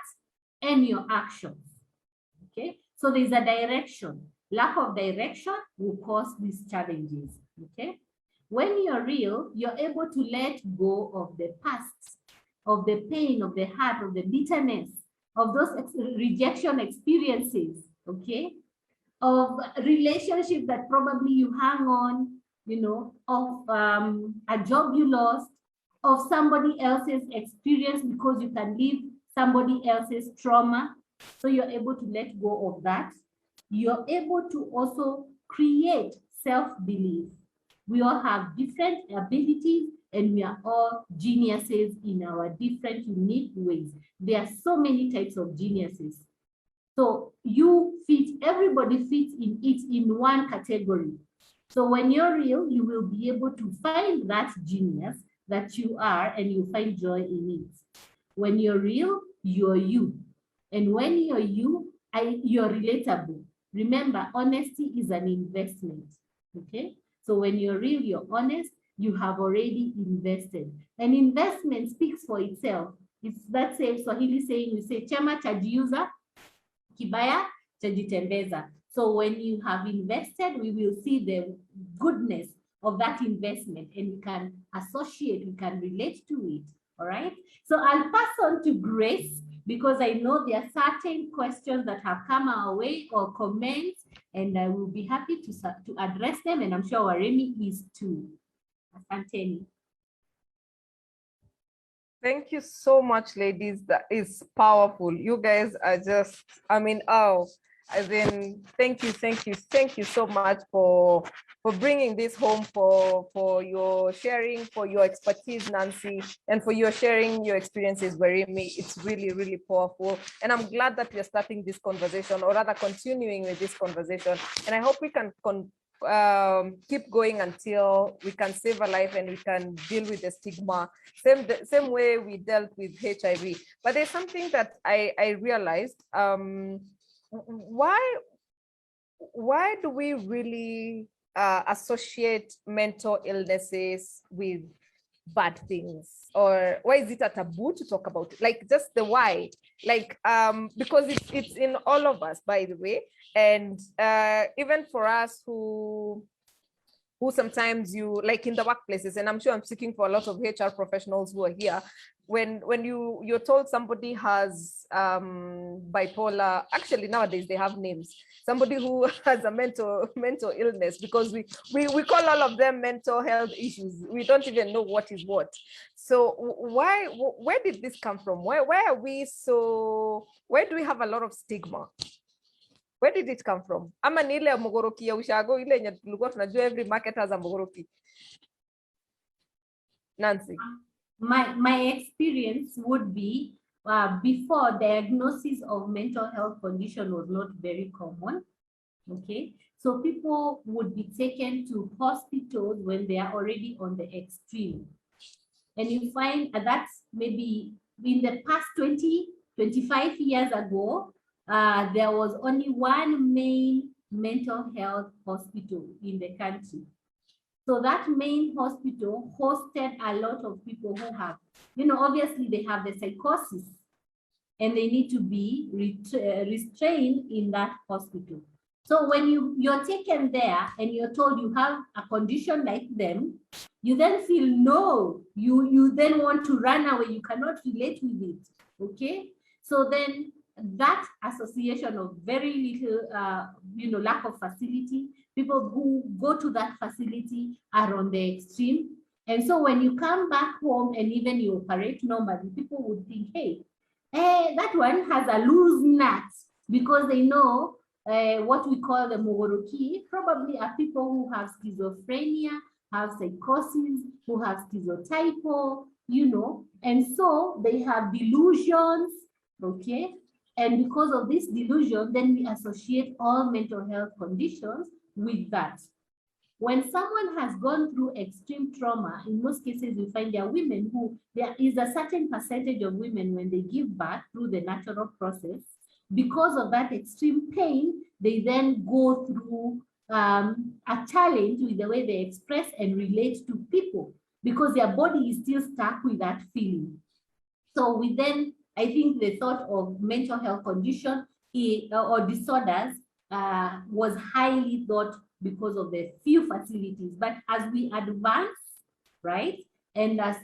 Speaker 2: and your actions, okay? So there's a direction. Lack of direction will cause these challenges, okay? When you're real, you're able to let go of the past, of the pain, of the heart, of the bitterness, of those rejection experiences, okay? Of relationships that probably you hang on, you know, of a job you lost, of somebody else's experience because you can live somebody else's trauma. So you're able to let go of that. You're able to also create self-belief. We all have different abilities and we are all geniuses in our different unique ways. There are so many types of geniuses. So you fit, everybody fits in it in one category. So when you're real, you will be able to find that genius that you are and you find joy in it. When you're real, you're you. And when you're you, you're relatable. Remember, honesty is an investment, okay? So when you're real, you're honest, you have already invested. An investment speaks for itself. It's that same Swahili saying, we say, chema chajiuza, kibaya chajitembeza. So when you have invested, we will see the goodness of that investment and we can associate, we can relate to it, all right? So I'll pass on to Grace, because I know there are certain questions that have come our way or comments, and I will be happy to address them, and I'm sure Waremi is too. Asanteni.
Speaker 1: Thank you so much, ladies. That is powerful. You guys are just, I mean, oh, as in, thank you so much for bringing this home, for your sharing, for your expertise, Nancy, and for your sharing your experiences, Waremi. It's really, really powerful. And I'm glad that we're starting this conversation, or rather continuing with this conversation. And I hope we can keep going until we can save a life and we can deal with the stigma, same way we dealt with HIV. But there's something that I realized, why do we really associate mental illnesses with bad things? Or why is it a taboo to talk about it? Like, just the why, like because it's in all of us, by the way. And even for us who sometimes you, like in the workplaces, and I'm sure I'm speaking for a lot of HR professionals who are here, when you're told somebody has bipolar, actually nowadays they have names, somebody who has a mental illness, because we call all of them mental health issues. We don't even know what is what. So where did this come from? Why are we so, why do we have a lot of stigma? Where did it come from? Ama ni ile mogoroki ya ushago ile yenye tulikuwa tunajua every market has a mogoroki. Nancy.
Speaker 2: My experience would be before, diagnosis of mental health condition was not very common. Okay, so people would be taken to hospitals when they are already on the extreme. And you find that's maybe in the past 20, 25 years ago, there was only one main mental health hospital in the country. So that main hospital hosted a lot of people who have, you know, obviously they have the psychosis and they need to be restrained in that hospital. So when you're taken there and you're told you have a condition like them, you then feel no, you then want to run away, you cannot relate with it, okay? So then that association of very little, lack of facility, people who go to that facility are on the extreme. And so when you come back home and even you operate normally, people would think, hey, that one has a loose nut, because they know what we call the Mogoroki probably are people who have schizophrenia, have psychosis, who have schizotypo, and so they have delusions, okay? And because of this delusion, then we associate all mental health conditions with that. When someone has gone through extreme trauma, in most cases, you find there are women who, there is a certain percentage of women when they give birth through the natural process, because of that extreme pain, they then go through a challenge with the way they express and relate to people, because their body is still stuck with that feeling. So we then, I think the thought of mental health condition or disorders was highly thought because of the few facilities. But as we advance, right, and as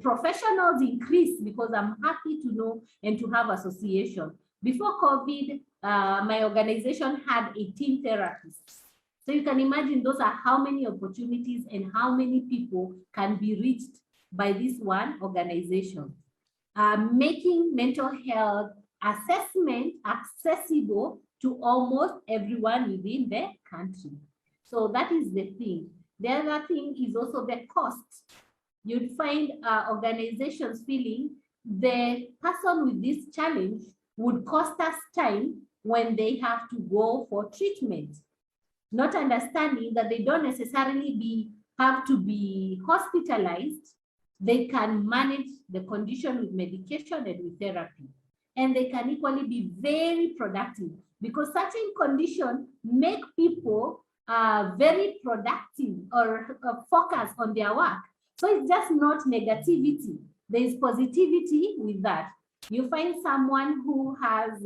Speaker 2: professionals increase, because I'm happy to know and to have association. Before COVID, my organization had 18 therapists. So you can imagine those are how many opportunities and how many people can be reached by this one organization. Making mental health assessment accessible to almost everyone within the country. So that is the thing. The other thing is also the cost. You'd find organizations feeling the person with this challenge would cost us time when they have to go for treatment, not understanding that they don't necessarily have to be hospitalized. They can manage the condition with medication and with therapy. And they can equally be very productive, because certain conditions make people very productive or focus on their work. So it's just not negativity. There is positivity with that. You find someone who has,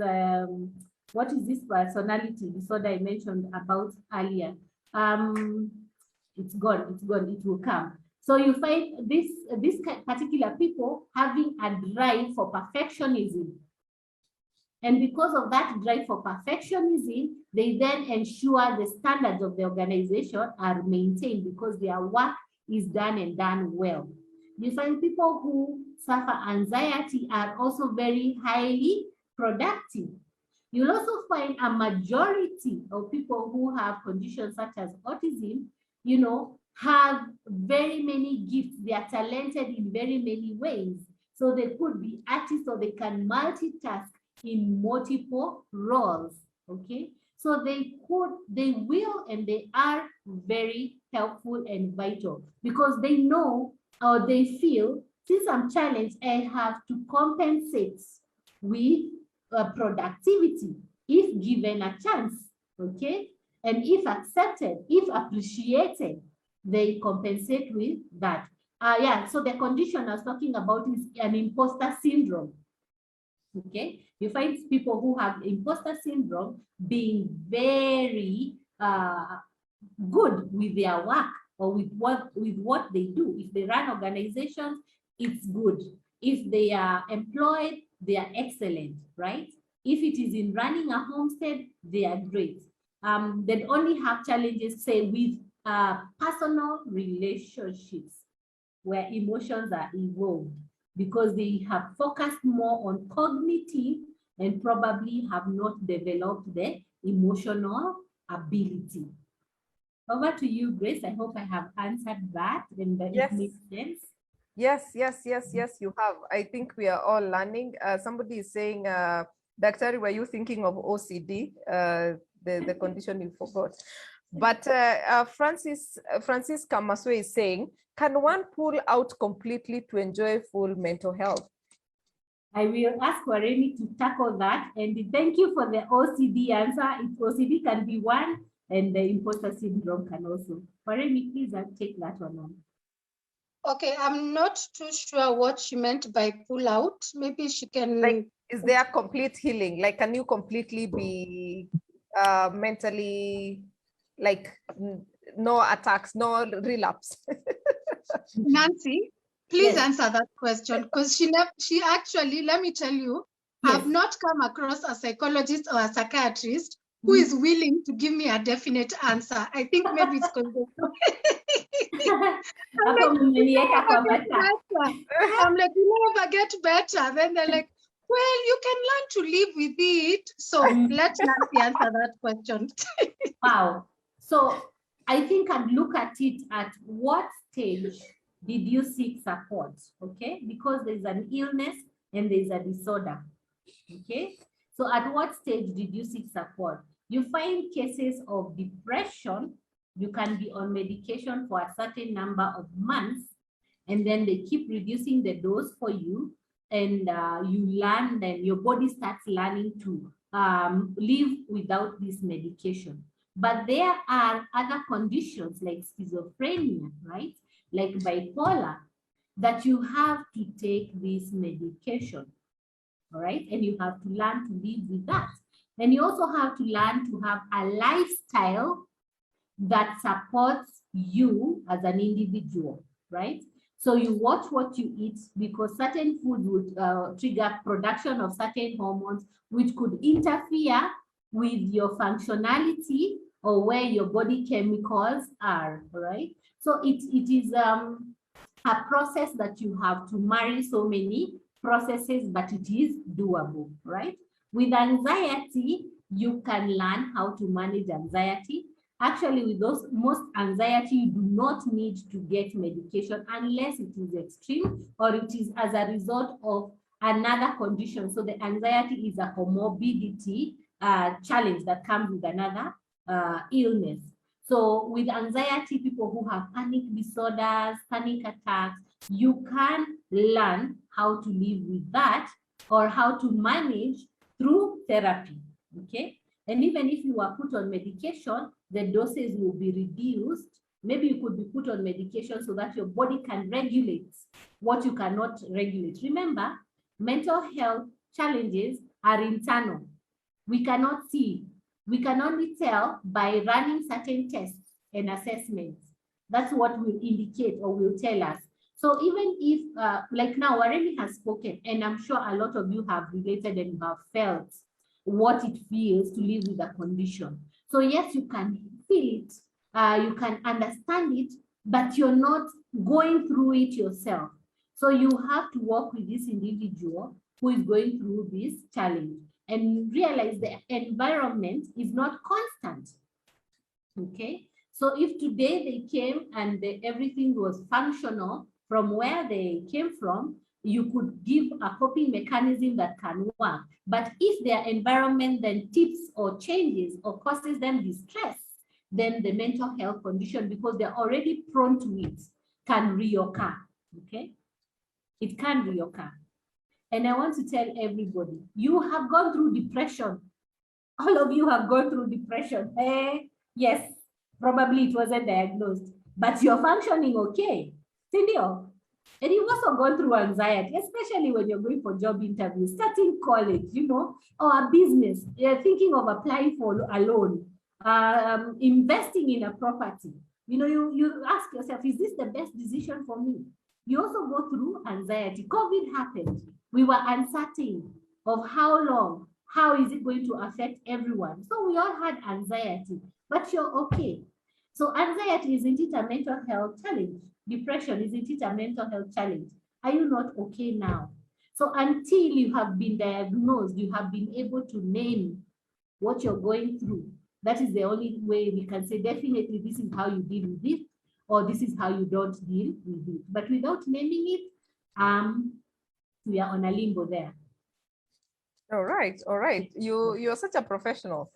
Speaker 2: what is this personality disorder I mentioned about earlier? It's gone, it will come. So you find this particular people having a drive for perfectionism. And because of that drive for perfectionism, they then ensure the standards of the organization are maintained because their work is done and done well. You find people who suffer anxiety are also very highly productive. You'll also find a majority of people who have conditions such as autism, have very many gifts. They are talented in very many ways. So they could be artists, or they can multitask in multiple roles, okay? So they will, and they are very helpful and vital, because they know or they feel, since I'm challenged, I have to compensate with productivity if given a chance, okay? And if accepted, if appreciated, they compensate with that. So the condition I was talking about is an imposter syndrome. Okay, you find people who have imposter syndrome being very good with their work or with what they do. If they run organizations, it's good. If they are employed, they are excellent, right? If it is in running a homestead, they are great. They only have challenges, say, with personal relationships where emotions are involved, because they have focused more on cognitive and probably have not developed the emotional ability. Over to you, Grace. I hope I have answered that and that
Speaker 1: Yes.
Speaker 2: it makes sense.
Speaker 1: Yes, you have. I think we are all learning. Somebody is saying, Daktari, were you thinking of OCD, the condition you forgot? But Francisca Maswe is saying, can one pull out completely to enjoy full mental health?
Speaker 2: I will ask Waremi to tackle that. And thank you for the OCD answer. OCD can be one, and the imposter syndrome can also. Waremi, please take that one on.
Speaker 3: Okay, I'm not too sure what she meant by pull out. Maybe she can.
Speaker 1: Like, is there complete healing? Like, can you completely be mentally, like no attacks, no relapse?
Speaker 3: Nancy, please
Speaker 2: Yes.
Speaker 3: answer that question, because she actually, let me tell you,
Speaker 2: Yes.
Speaker 3: I've not come across a psychologist or a psychiatrist who is willing to give me a definite answer. I think maybe it's because
Speaker 2: Hapo mmeniweka kwa bata.
Speaker 3: I'm like, you never get better. Then they're like, well, you can learn to live with it. So let Nancy answer that question.
Speaker 2: Wow. So I think I'd look at it at what stage did you seek support? Okay, because there's an illness and there's a disorder. Okay, so at what stage did you seek support? You find cases of depression, you can be on medication for a certain number of months, and then they keep reducing the dose for you, and you learn, then your body starts learning to live without this medication. But there are other conditions like schizophrenia, right? Like bipolar, that you have to take this medication, all right? And you have to learn to live with that. And you also have to learn to have a lifestyle that supports you as an individual, right? So you watch what you eat, because certain foods would trigger production of certain hormones, which could interfere with your functionality or where your body chemicals are, right? So it is a process that you have to marry so many processes, but it is doable, right? With anxiety, you can learn how to manage anxiety. Actually, with most anxiety, you do not need to get medication unless it is extreme or it is as a result of another condition. So the anxiety is a comorbidity challenge that comes with another illness. So with anxiety, people who have panic disorders, panic attacks, you can learn how to live with that or how to manage through therapy, okay? And even if you are put on medication, the doses will be reduced. Maybe you could be put on medication so that your body can regulate what you cannot regulate. Remember, mental health challenges are internal. We cannot see. We can only tell by running certain tests and assessments. That's what will indicate or will tell us. So even if, like now, Waremi has spoken, and I'm sure a lot of you have related and you have felt what it feels to live with a condition. So yes, you can feel it, you can understand it, but you're not going through it yourself. So you have to work with this individual who is going through this challenge and realize the environment is not constant, okay? So if today they came and everything was functional from where they came from, you could give a coping mechanism that can work. But if their environment then tips or changes or causes them distress, then the mental health condition, because they're already prone to it, can reoccur, okay? It can reoccur. And I want to tell everybody, you have gone through depression. All of you have gone through depression. Yes, probably it wasn't diagnosed, but you're functioning okay. Sindio? And you've also gone through anxiety, especially when you're going for job interviews, starting college, you know, or a business. You're thinking of applying for a loan, investing in a property. You know, you ask yourself, is this the best decision for me? You also go through anxiety. COVID happened. We were uncertain of how long, how is it going to affect everyone? So we all had anxiety, but you're okay. So anxiety, isn't it a mental health challenge? Depression, isn't it a mental health challenge? Are you not okay now? So until you have been diagnosed, you have been able to name what you're going through. That is the only way we can say, definitely, this is how you deal with it, or this is how you don't deal with it. But without naming it, we are on a limbo there.
Speaker 1: All right. You're such a professional.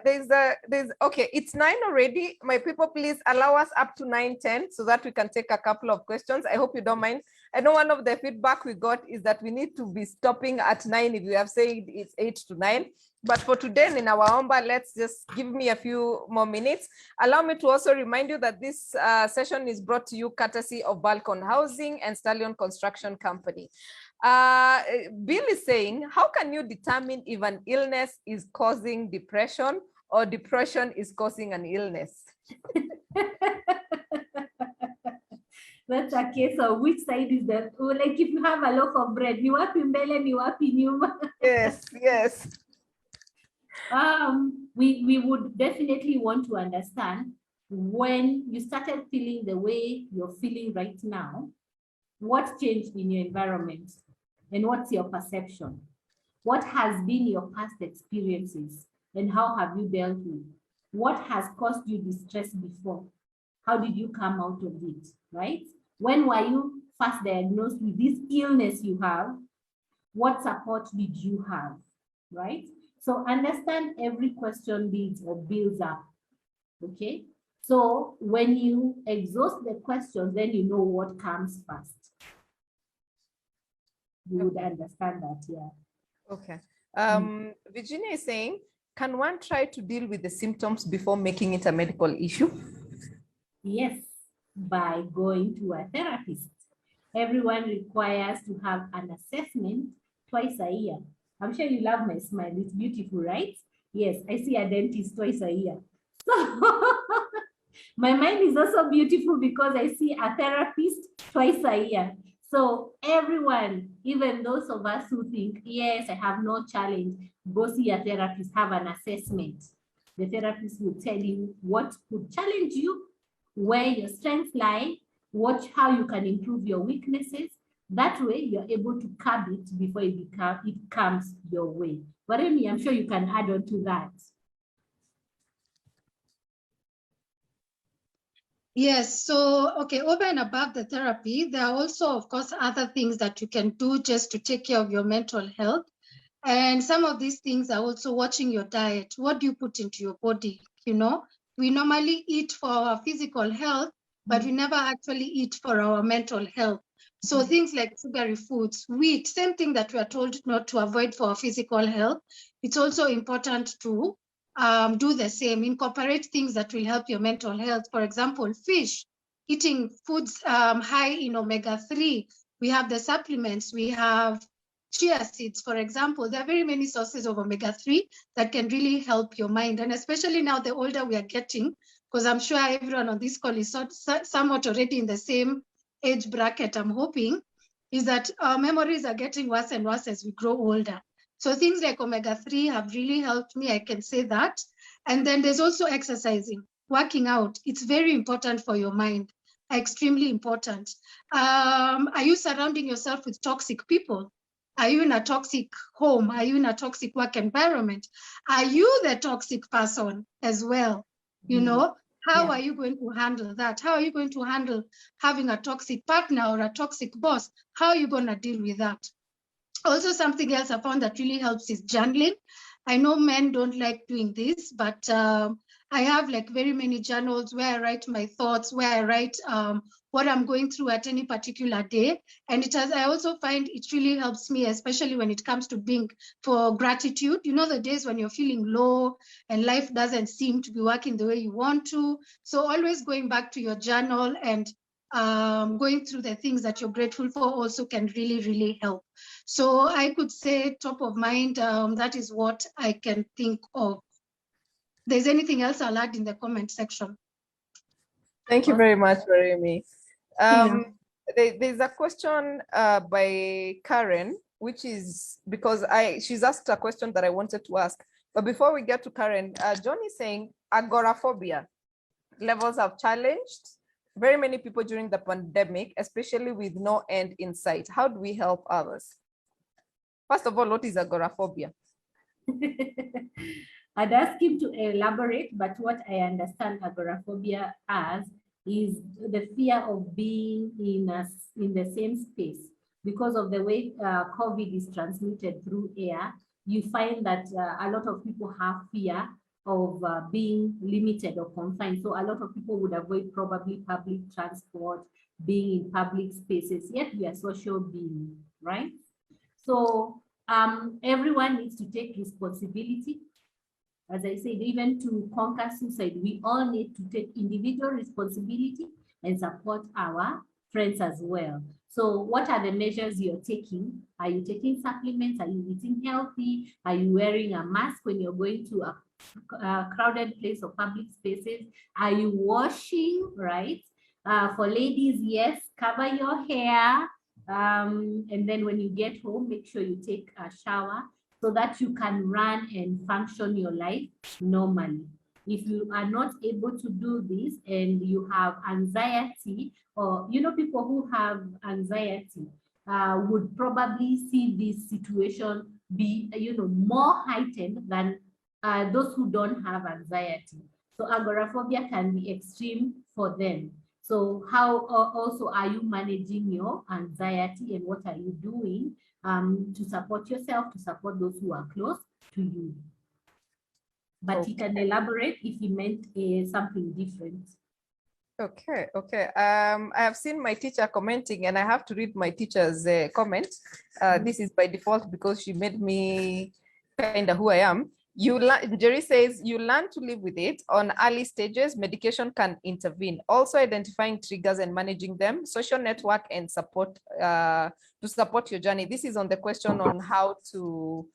Speaker 1: There's okay, it's 9 already. My people, please allow us up to 9:10 so that we can take a couple of questions. I hope you don't mind. I know one of the feedback we got is that we need to be stopping at 9 if we have said it's 8 to 9. But for today in our Omba, let's just give me a few more minutes. Allow me to also remind you that this session is brought to you courtesy of Balcon Housing and Stallion Construction Company. Bill is saying, how can you determine if an illness is causing depression or depression is causing an illness?
Speaker 2: That's a case of which side is that? Oh, like if you have a loaf of bread, you wapi mbele, ni wapi nyuma.
Speaker 1: Yes, yes.
Speaker 2: We would definitely want to understand when you started feeling the way you're feeling right now, what changed in your environment and what's your perception? What has been your past experiences and how have you dealt with? What has caused you distress before? How did you come out of it, right? When were you first diagnosed with this illness you have? What support did you have, right? So understand every question leads or builds up, okay? So when you exhaust the questions, then you know what comes first. You would understand that, yeah.
Speaker 1: Okay. Virginia is saying, can one try to deal with the symptoms before making it a medical issue?
Speaker 2: Yes, by going to a therapist. Everyone requires to have an assessment twice a year. I'm sure you love my smile. It's beautiful, right? Yes, I see a dentist twice a year. So my mind is also beautiful because I see a therapist twice a year. So everyone, even those of us who think, yes, I have no challenge, go see a therapist, have an assessment. The therapist will tell you what could challenge you, where your strengths lie, watch how you can improve your weaknesses. That way, you're able to curb it before it comes your way. But Amy, I'm sure you can add on to that.
Speaker 3: Yes, so, okay, over and above the therapy, there are also, of course, other things that you can do just to take care of your mental health. And some of these things are also watching your diet. What do you put into your body? You know, we normally eat for our physical health, but we never actually eat for our mental health. So things like sugary foods, wheat, same thing that we are told not to avoid for our physical health. It's also important to do the same, incorporate things that will help your mental health. For example, fish, eating foods high in omega-3. We have the supplements, we have chia seeds, for example. There are very many sources of omega-3 that can really help your mind. And especially now, the older we are getting, because I'm sure everyone on this call is somewhat already in the same age bracket, I'm hoping, is that our memories are getting worse and worse as we grow older. So things like omega-3 have really helped me, I can say that. And then there's also exercising, working out. It's very important for your mind, extremely important. Are you surrounding yourself with toxic people? Are you in a toxic home? Are you in a toxic work environment? Are you the toxic person as well? You know, how are you going to handle that? How are you going to handle having a toxic partner or a toxic boss? How are you going to deal with that? Also, something else I found that really helps is journaling. I know men don't like doing this, but I have like very many journals where I write my thoughts, where I write what I'm going through at any particular day. And I also find it really helps me, especially when it comes to being for gratitude. You know, the days when you're feeling low and life doesn't seem to be working the way you want to. So always going back to your journal and going through the things that you're grateful for also can really, really help. So I could say top of mind, that is what I can think of. If there's anything else, I'll add in the comment section.
Speaker 1: Thank you very much, Remy. There's a question by Karen, which is because she's asked a question that I wanted to ask. But before we get to Karen, John is saying agoraphobia levels have challenged very many people during the pandemic, especially with no end in sight. How do we help others? First of all, what is agoraphobia?
Speaker 2: I'd ask him to elaborate, but what I understand agoraphobia as is the fear of being in the same space. Because of the way COVID is transmitted through air, you find that a lot of people have fear of being limited or confined. So a lot of people would avoid probably public transport, being in public spaces, yet we are social beings, right? So everyone needs to take responsibility. As I said, even to conquer suicide, we all need to take individual responsibility and support our friends as well. So what are the measures you're taking? Are you taking supplements? Are you eating healthy? Are you wearing a mask when you're going to a crowded place or public spaces? Are you washing, right? For ladies, yes, cover your hair. And then when you get home, make sure you take a shower so that you can run and function your life normally. If you are not able to do this and you have anxiety, or people who have anxiety would probably see this situation be more heightened than those who don't have anxiety. So agoraphobia can be extreme for them. So how also are you managing your anxiety, and what are you doing to support yourself, to support those who are close to you? But he can elaborate if he meant something different.
Speaker 1: Okay. I have seen my teacher commenting, and I have to read my teacher's comment. This is by default because she made me kind of who I am. Jerry says, you learn to live with it. On early stages, medication can intervene. Also identifying triggers and managing them, social network and support to support your journey. This is on the question on how to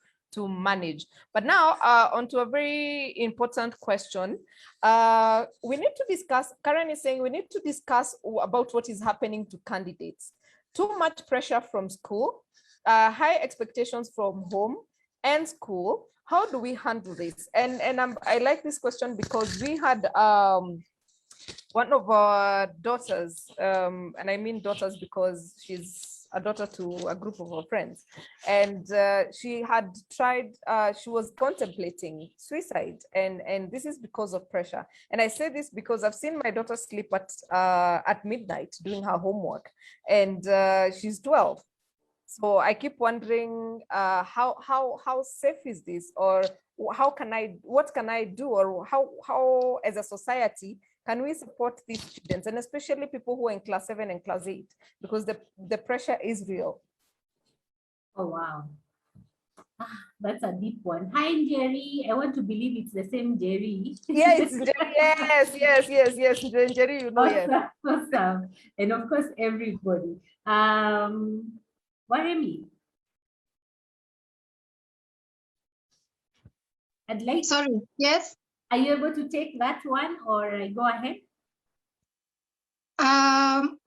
Speaker 1: manage. But now onto a very important question. We need to discuss, Karen is saying we need to discuss about what is happening to candidates. Too much pressure from school, high expectations from home and school. How do we handle this? And I like this question because we had one of our daughters, and I mean daughters because she's a daughter to a group of her friends, and she had tried, she was contemplating suicide, and this is because of pressure. And I say this because I've seen my daughter sleep at midnight doing her homework, and she's 12. So I keep wondering how safe is this, or what can I do, or how as a society can we support these students, and especially people who are in class 7 and class 8, because the pressure is real.
Speaker 2: Oh, wow. That's a deep one. Hi, Jerry. I want to believe it's the same Jerry.
Speaker 1: Yeah, it's Jerry. Yes. Jerry, you know,
Speaker 2: awesome,
Speaker 1: yes.
Speaker 2: Awesome. And of course, everybody. Waremi. I'd like.
Speaker 3: Sorry, yes.
Speaker 2: Are you able to take that one, or go ahead?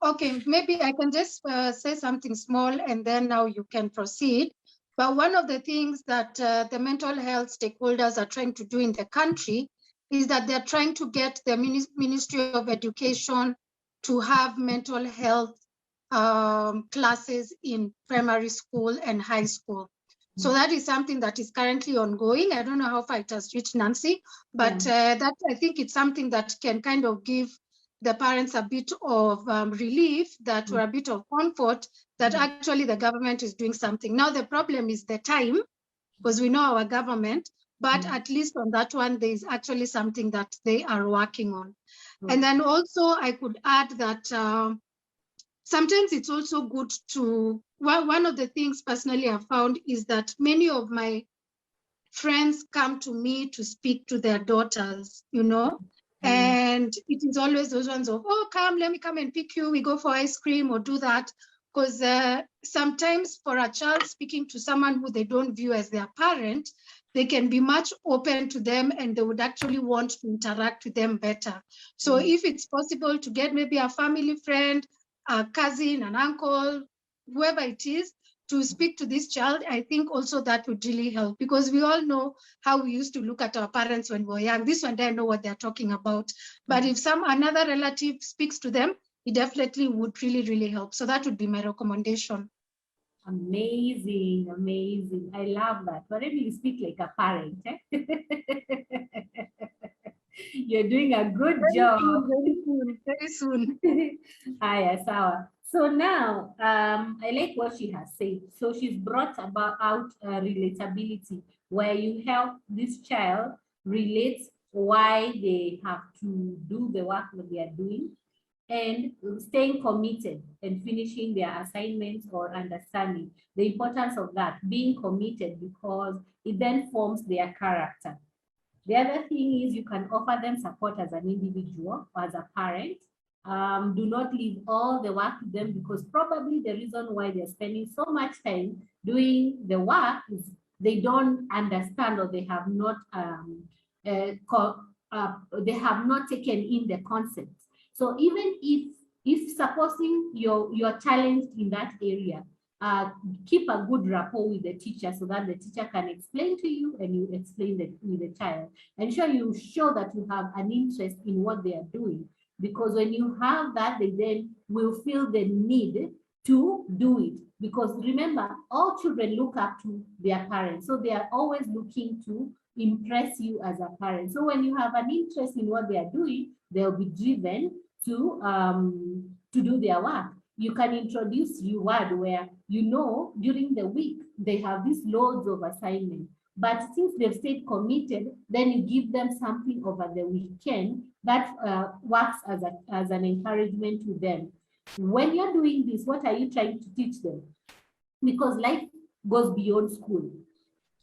Speaker 3: Okay, maybe I can just say something small and then now you can proceed. But one of the things that the mental health stakeholders are trying to do in the country is that they're trying to get the Ministry of Education to have mental health classes in primary school and high school. So that is something that is currently ongoing. I don't know how far it has reached, Nancy, but that I think it's something that can kind of give the parents a bit of relief, that or a bit of comfort that actually the government is doing something. Now the problem is the time, because we know our government, but at least on that one, there is actually something that they are working on. And then also I could add that sometimes it's also good to, one of the things personally I've found is that many of my friends come to me to speak to their daughters, you know, and it is always those ones of, oh, come, let me come and pick you. We go for ice cream or do that. Because sometimes for a child speaking to someone who they don't view as their parent, they can be much open to them and they would actually want to interact with them better. So if it's possible to get maybe a family friend, a cousin, an uncle, whoever it is, to speak to this child, I think also that would really help, because we all know how we used to look at our parents when we were young. This one, they know what they're talking about. But if another relative speaks to them, it definitely would really, really help. So that would be my recommendation.
Speaker 2: Amazing, amazing. I love that. Whenever you speak like a parent, you're doing a good job.
Speaker 3: Very soon.
Speaker 2: Hiya, sawa. So now, I like what she has said. So she's brought out relatability, where you help this child relate why they have to do the work that they are doing, and staying committed and finishing their assignments or understanding the importance of that, being committed, because it then forms their character. The other thing is you can offer them support as an individual or as a parent, Do not leave all the work to them, because probably the reason why they're spending so much time doing the work is they don't understand, or they have not they have not taken in the concepts. So even if supposing you're challenged in that area, keep a good rapport with the teacher, so that the teacher can explain to you and you explain with the child. Ensure you show that you have an interest in what they are doing, because when you have that, they then will feel the need to do it. Because remember, all children look up to their parents, so they are always looking to impress you as a parent. So when you have an interest in what they are doing, they'll be driven to do their work. You can introduce reward where, during the week they have these loads of assignments, but since they've stayed committed, then you give them something over the weekend that works as an encouragement to them. When you're doing this, what are you trying to teach them? Because life goes beyond school.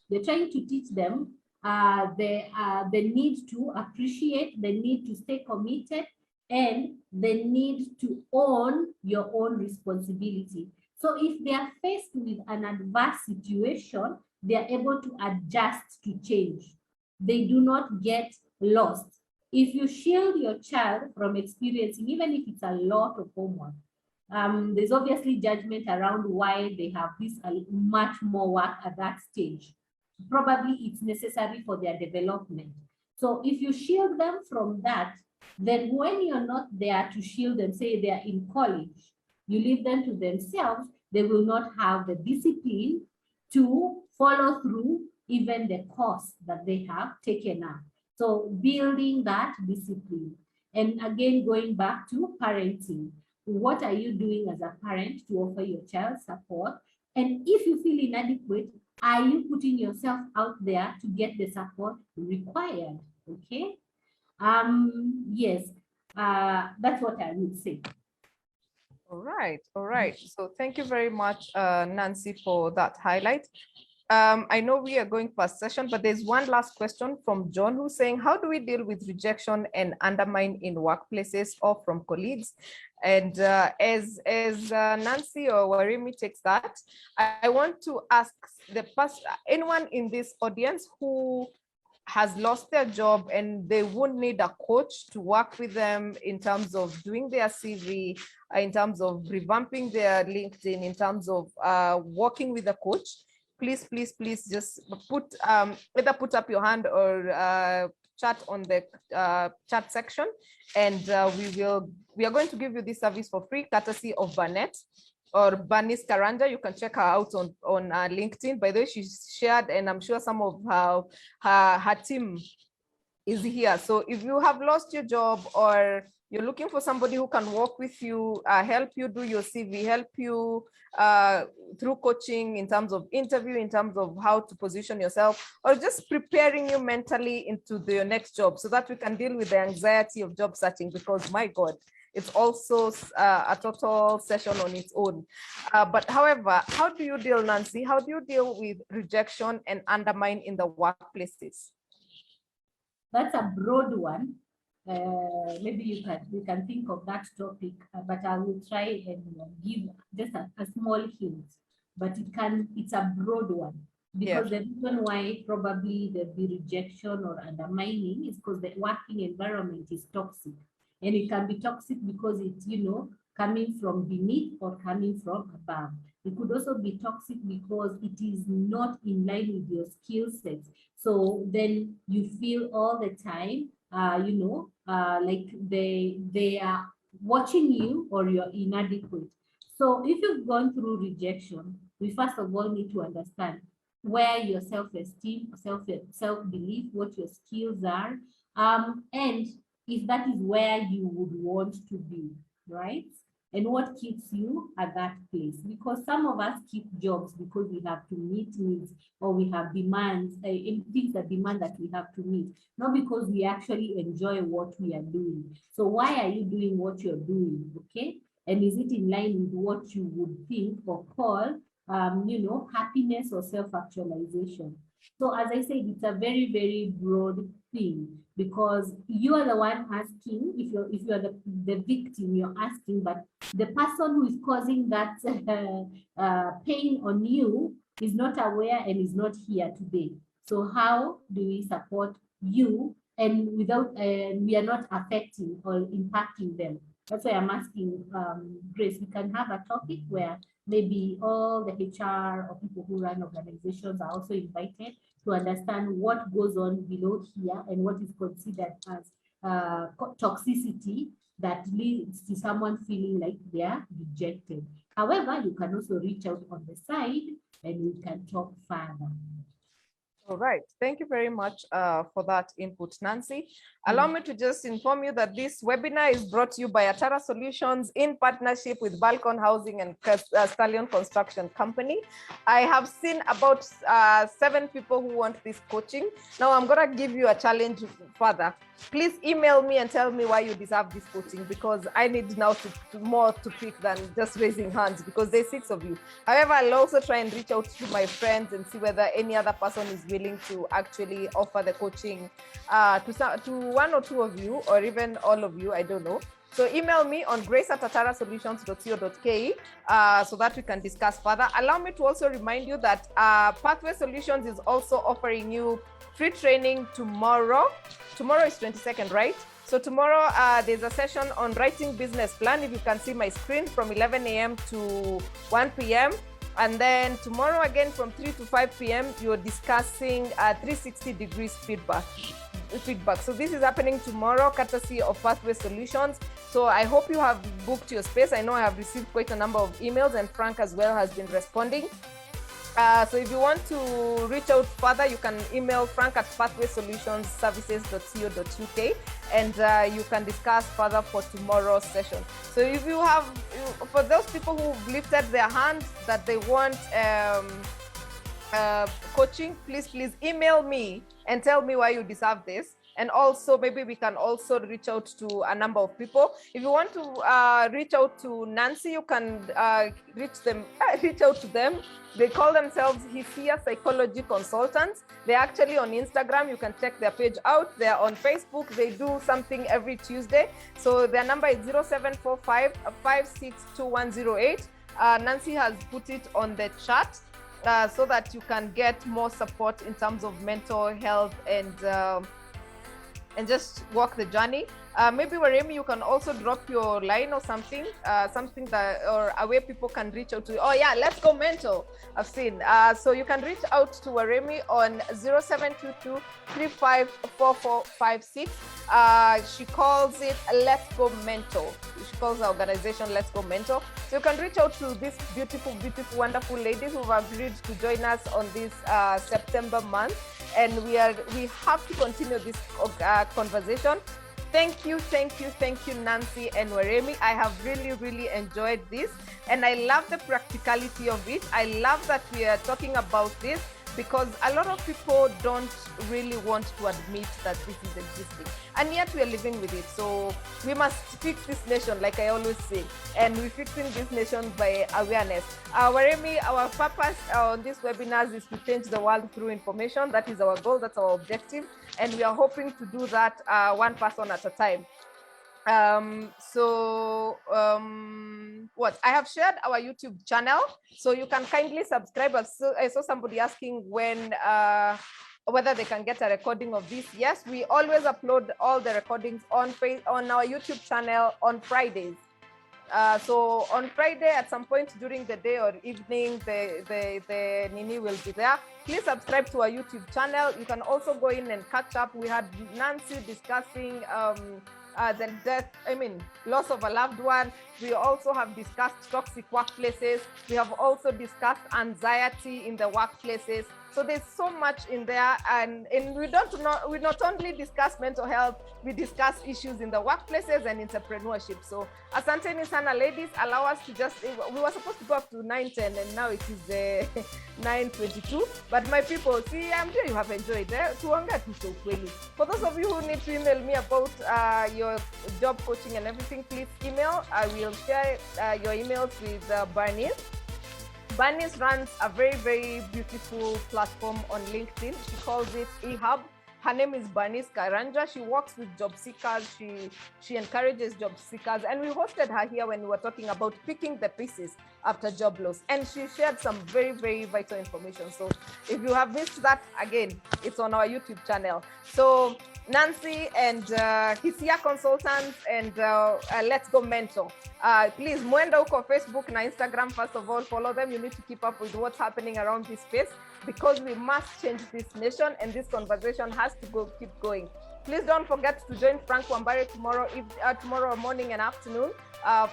Speaker 2: They're trying to teach them the need to appreciate, the need to stay committed, and the need to own your own responsibility. So if they are faced with an adverse situation, they are able to adjust to change. They do not get lost. If you shield your child from experiencing, even if it's a lot of homework, there's obviously judgment around why they have this much more work at that stage. Probably it's necessary for their development. So if you shield them from that, then when you're not there to shield them, say they're in college, you leave them to themselves, they will not have the discipline to follow through even the course that they have taken up. So building that discipline. And again, going back to parenting, what are you doing as a parent to offer your child support? And if you feel inadequate, are you putting yourself out there to get the support required? Okay. Yes, that's what I would say.
Speaker 1: All right, all right. So thank you very much, Nancy, for that highlight. I know we are going past session, but there's one last question from John, who's saying, how do we deal with rejection and undermine in workplaces or from colleagues? And as Nancy or Warimi takes that, I want to ask anyone in this audience who has lost their job and they would need a coach to work with them in terms of doing their CV, in terms of revamping their LinkedIn, in terms of working with a coach. Please just put either put up your hand or chat on the chat section, and we are going to give you this service for free, courtesy of Burnett or Bernice Karanja. You can check her out on LinkedIn. By the way, she's shared, and I'm sure some of her team is here. So if you have lost your job or you're looking for somebody who can work with you, help you do your CV, help you through coaching in terms of interview, in terms of how to position yourself, or just preparing you mentally into your next job, so that we can deal with the anxiety of job searching, because my God, it's also a total session on its own. But however, how do you deal, Nancy? How do you deal with rejection and undermine in the workplaces?
Speaker 2: That's a broad one. Maybe you can think of that topic, but I will try and give just a small hint. But it's a broad one, because the reason why probably there'll be rejection or undermining is because the working environment is toxic, and it can be toxic because it's coming from beneath or coming from above. It could also be toxic because it is not in line with your skill sets. So then you feel all the time, like they are watching you, or you're inadequate. So if you've gone through rejection, we first of all need to understand where your self-esteem, self-belief, what your skills are, and if that is where you would want to be, right? And what keeps you at that place. Because some of us keep jobs because we have to meet needs, or we have demands, things that demand that we have to meet, not because we actually enjoy what we are doing. So why are you doing what you're doing, okay? And is it in line with what you would think or call, happiness or self-actualization? So as I said, it's a very, very broad thing, because you are the one asking. If you're the victim, you're asking, but the person who is causing that pain on you is not aware and is not here today. So how do we support you and without we are not affecting or impacting them? That's why I'm asking Grace. We can have a topic where maybe all the HR or people who run organizations are also invited to understand what goes on below here and what is considered as toxicity that leads to someone feeling like they are rejected. However, you can also reach out on the side and we can talk further.
Speaker 1: All right. Thank you very much for that input, Nancy. Allow me to just inform you that this webinar is brought to you by Atara Solutions in partnership with Balcon Housing and Stallion Construction Company. I have seen about 7 people who want this coaching. Now I'm going to give you a challenge further. Please email me and tell me why you deserve this coaching, because I need now more to pick than just raising hands, because there's 6 of you. However, I'll also try and reach out to my friends and see whether any other person is willing to actually offer the coaching to 1 or 2 of you, or even all of you, I don't know. So email me on grace@atarasolutions.co.ke so that we can discuss further. Allow me to also remind you that Pathway Solutions is also offering you free training tomorrow. Tomorrow is 22nd, right? So tomorrow there's a session on writing business plan. If you can see my screen, from 11 a.m. to 1 p.m. And then tomorrow again from 3 to 5 p.m. you're discussing 360 degrees feedback. So this is happening tomorrow, courtesy of Pathway Solutions. So I hope you have booked your space. I know I have received quite a number of emails, and Frank as well has been responding. So if you want to reach out further, you can email frank@pathwaysolutionsservices.co.uk, and you can discuss further for tomorrow's session. So if you have, for those people who've lifted their hands that they want coaching, please email me and tell me why you deserve this. And also, maybe we can also reach out to a number of people. If you want to reach out to Nancy, you can reach out to them. They call themselves Hisia Psychology Consultants. They're actually on Instagram. You can check their page out. They're on Facebook. They do something every Tuesday. So their number is 0745 562108. Nancy has put it on the chat so that you can get more support in terms of mental health and just walk the journey. Maybe Waremi, you can also drop your line or something that, or a way people can reach out to you. Oh yeah, Let's Go Mental, I've seen. So you can reach out to Waremi on 0722 354456. She calls it Let's Go Mental. She calls the organization Let's Go Mental. So you can reach out to these beautiful, wonderful ladies who have agreed to join us on this September month. And we have to continue this conversation. Thank you, Nancy and Waremi. I have really enjoyed this, and I love the practicality of it. I love that we are talking about this, because a lot of people don't really want to admit that this is existing, and yet we are living with it. So we must fix this nation, like I always say, and we're fixing this nation by awareness. Waremi, our purpose on this webinars is to change the world through information. That is our goal, that's our objective, and we are hoping to do that one person at a time. What I have shared our YouTube channel, so you can kindly subscribe. I saw somebody asking when whether they can get a recording of this. Yes, we always upload all the recordings on our YouTube channel on Fridays. So on Friday at some point during the day or evening, the Nini will be there. Please subscribe to our YouTube channel. You can also go in and catch up. We had Nancy discussing the loss of a loved one. We also have discussed toxic workplaces. We have also discussed anxiety in the workplaces. So there's so much in there, and we not only discuss mental health, we discuss issues in the workplaces and entrepreneurship. So asanteni sana ladies, allow us to just, we were supposed to go up to 9:10 and now it is 9:22. But my people, see, I'm sure you have enjoyed it. For those of you who need to email me about your job coaching and everything, please email. I will share your emails with Bernice. Bernice runs a very beautiful platform on LinkedIn. She calls it eHub. Her name is Bernice Karanja. She works with job seekers. She encourages job seekers. And we hosted her here when we were talking about picking the pieces after job loss. And she shared some very, very vital information. So if you have missed that, again, it's on our YouTube channel. So Nancy and Hisia Consultants and Let's Go Mentor. Please, mwenda huko Facebook na Instagram, first of all, follow them. You need to keep up with what's happening around this space, because we must change this nation and this conversation has to keep going. Please don't forget to join Frank Wambare tomorrow morning and afternoon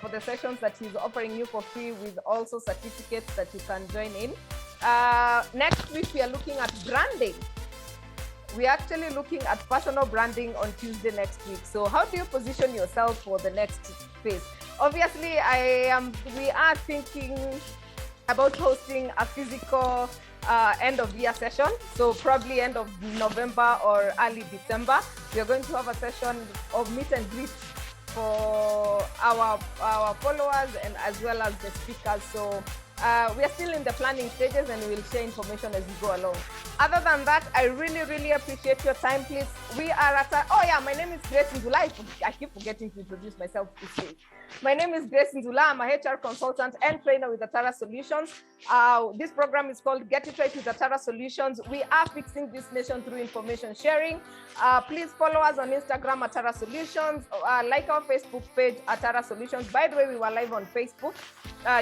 Speaker 1: for the sessions that he's offering you for free, with also certificates that you can join in. Next week, we are looking at branding. We're actually looking at personal branding on Tuesday next week. So how do you position yourself for the next phase? Obviously, we are thinking about hosting a physical end of year session. So probably end of November or early December. We are going to have a session of meet and greet for our followers and as well as the speakers. So we are still in the planning stages and we'll share information as we go along. Other than that, I really, really appreciate your time. Please, we are at my name is Grace Nzula. I keep forgetting to introduce myself this day. My name is Grace Nzula. I'm a HR consultant and trainer with Atara Solutions. This program is called Get It Right with Atara Solutions. We are fixing this nation through information sharing. Please follow us on Instagram, Atara Solutions. Like our Facebook page, Atara Solutions. By the way, we were live on Facebook.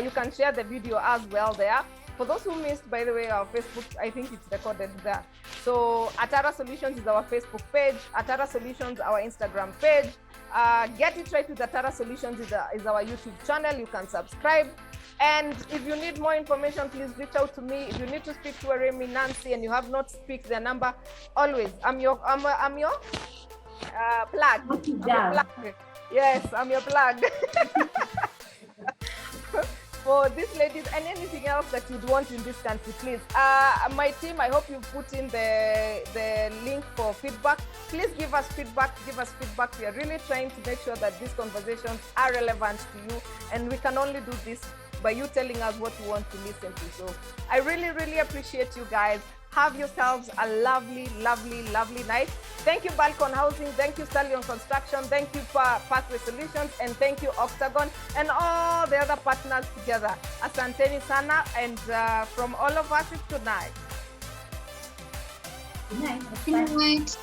Speaker 1: You can share the video as well there. For those who missed, by the way, our Facebook, I think it's recorded there. So Atara Solutions is our Facebook page. Atara Solutions, our Instagram page. Get It Right with Atara Solutions is our YouTube channel. You can subscribe. And if you need more information, please reach out to me. If you need to speak to Remy, Nancy, and you have not speak their number, always, I'm your plug. Yes, I'm your plug. For these ladies and anything else that you'd want in this country, please. My team, I hope you put in the link for feedback. Please give us feedback. We are really trying to make sure that these conversations are relevant to you, and we can only do this by you telling us what you want to listen to. So I really, really appreciate you guys. Have yourselves a lovely, lovely, lovely night. Thank you, Balcon Housing. Thank you, Stallion Construction. Thank you, Pathway Solutions. And thank you, Octagon, and all the other partners together. Asanteni sana. And from all of us, it's good night.
Speaker 2: Good night.
Speaker 3: Good night.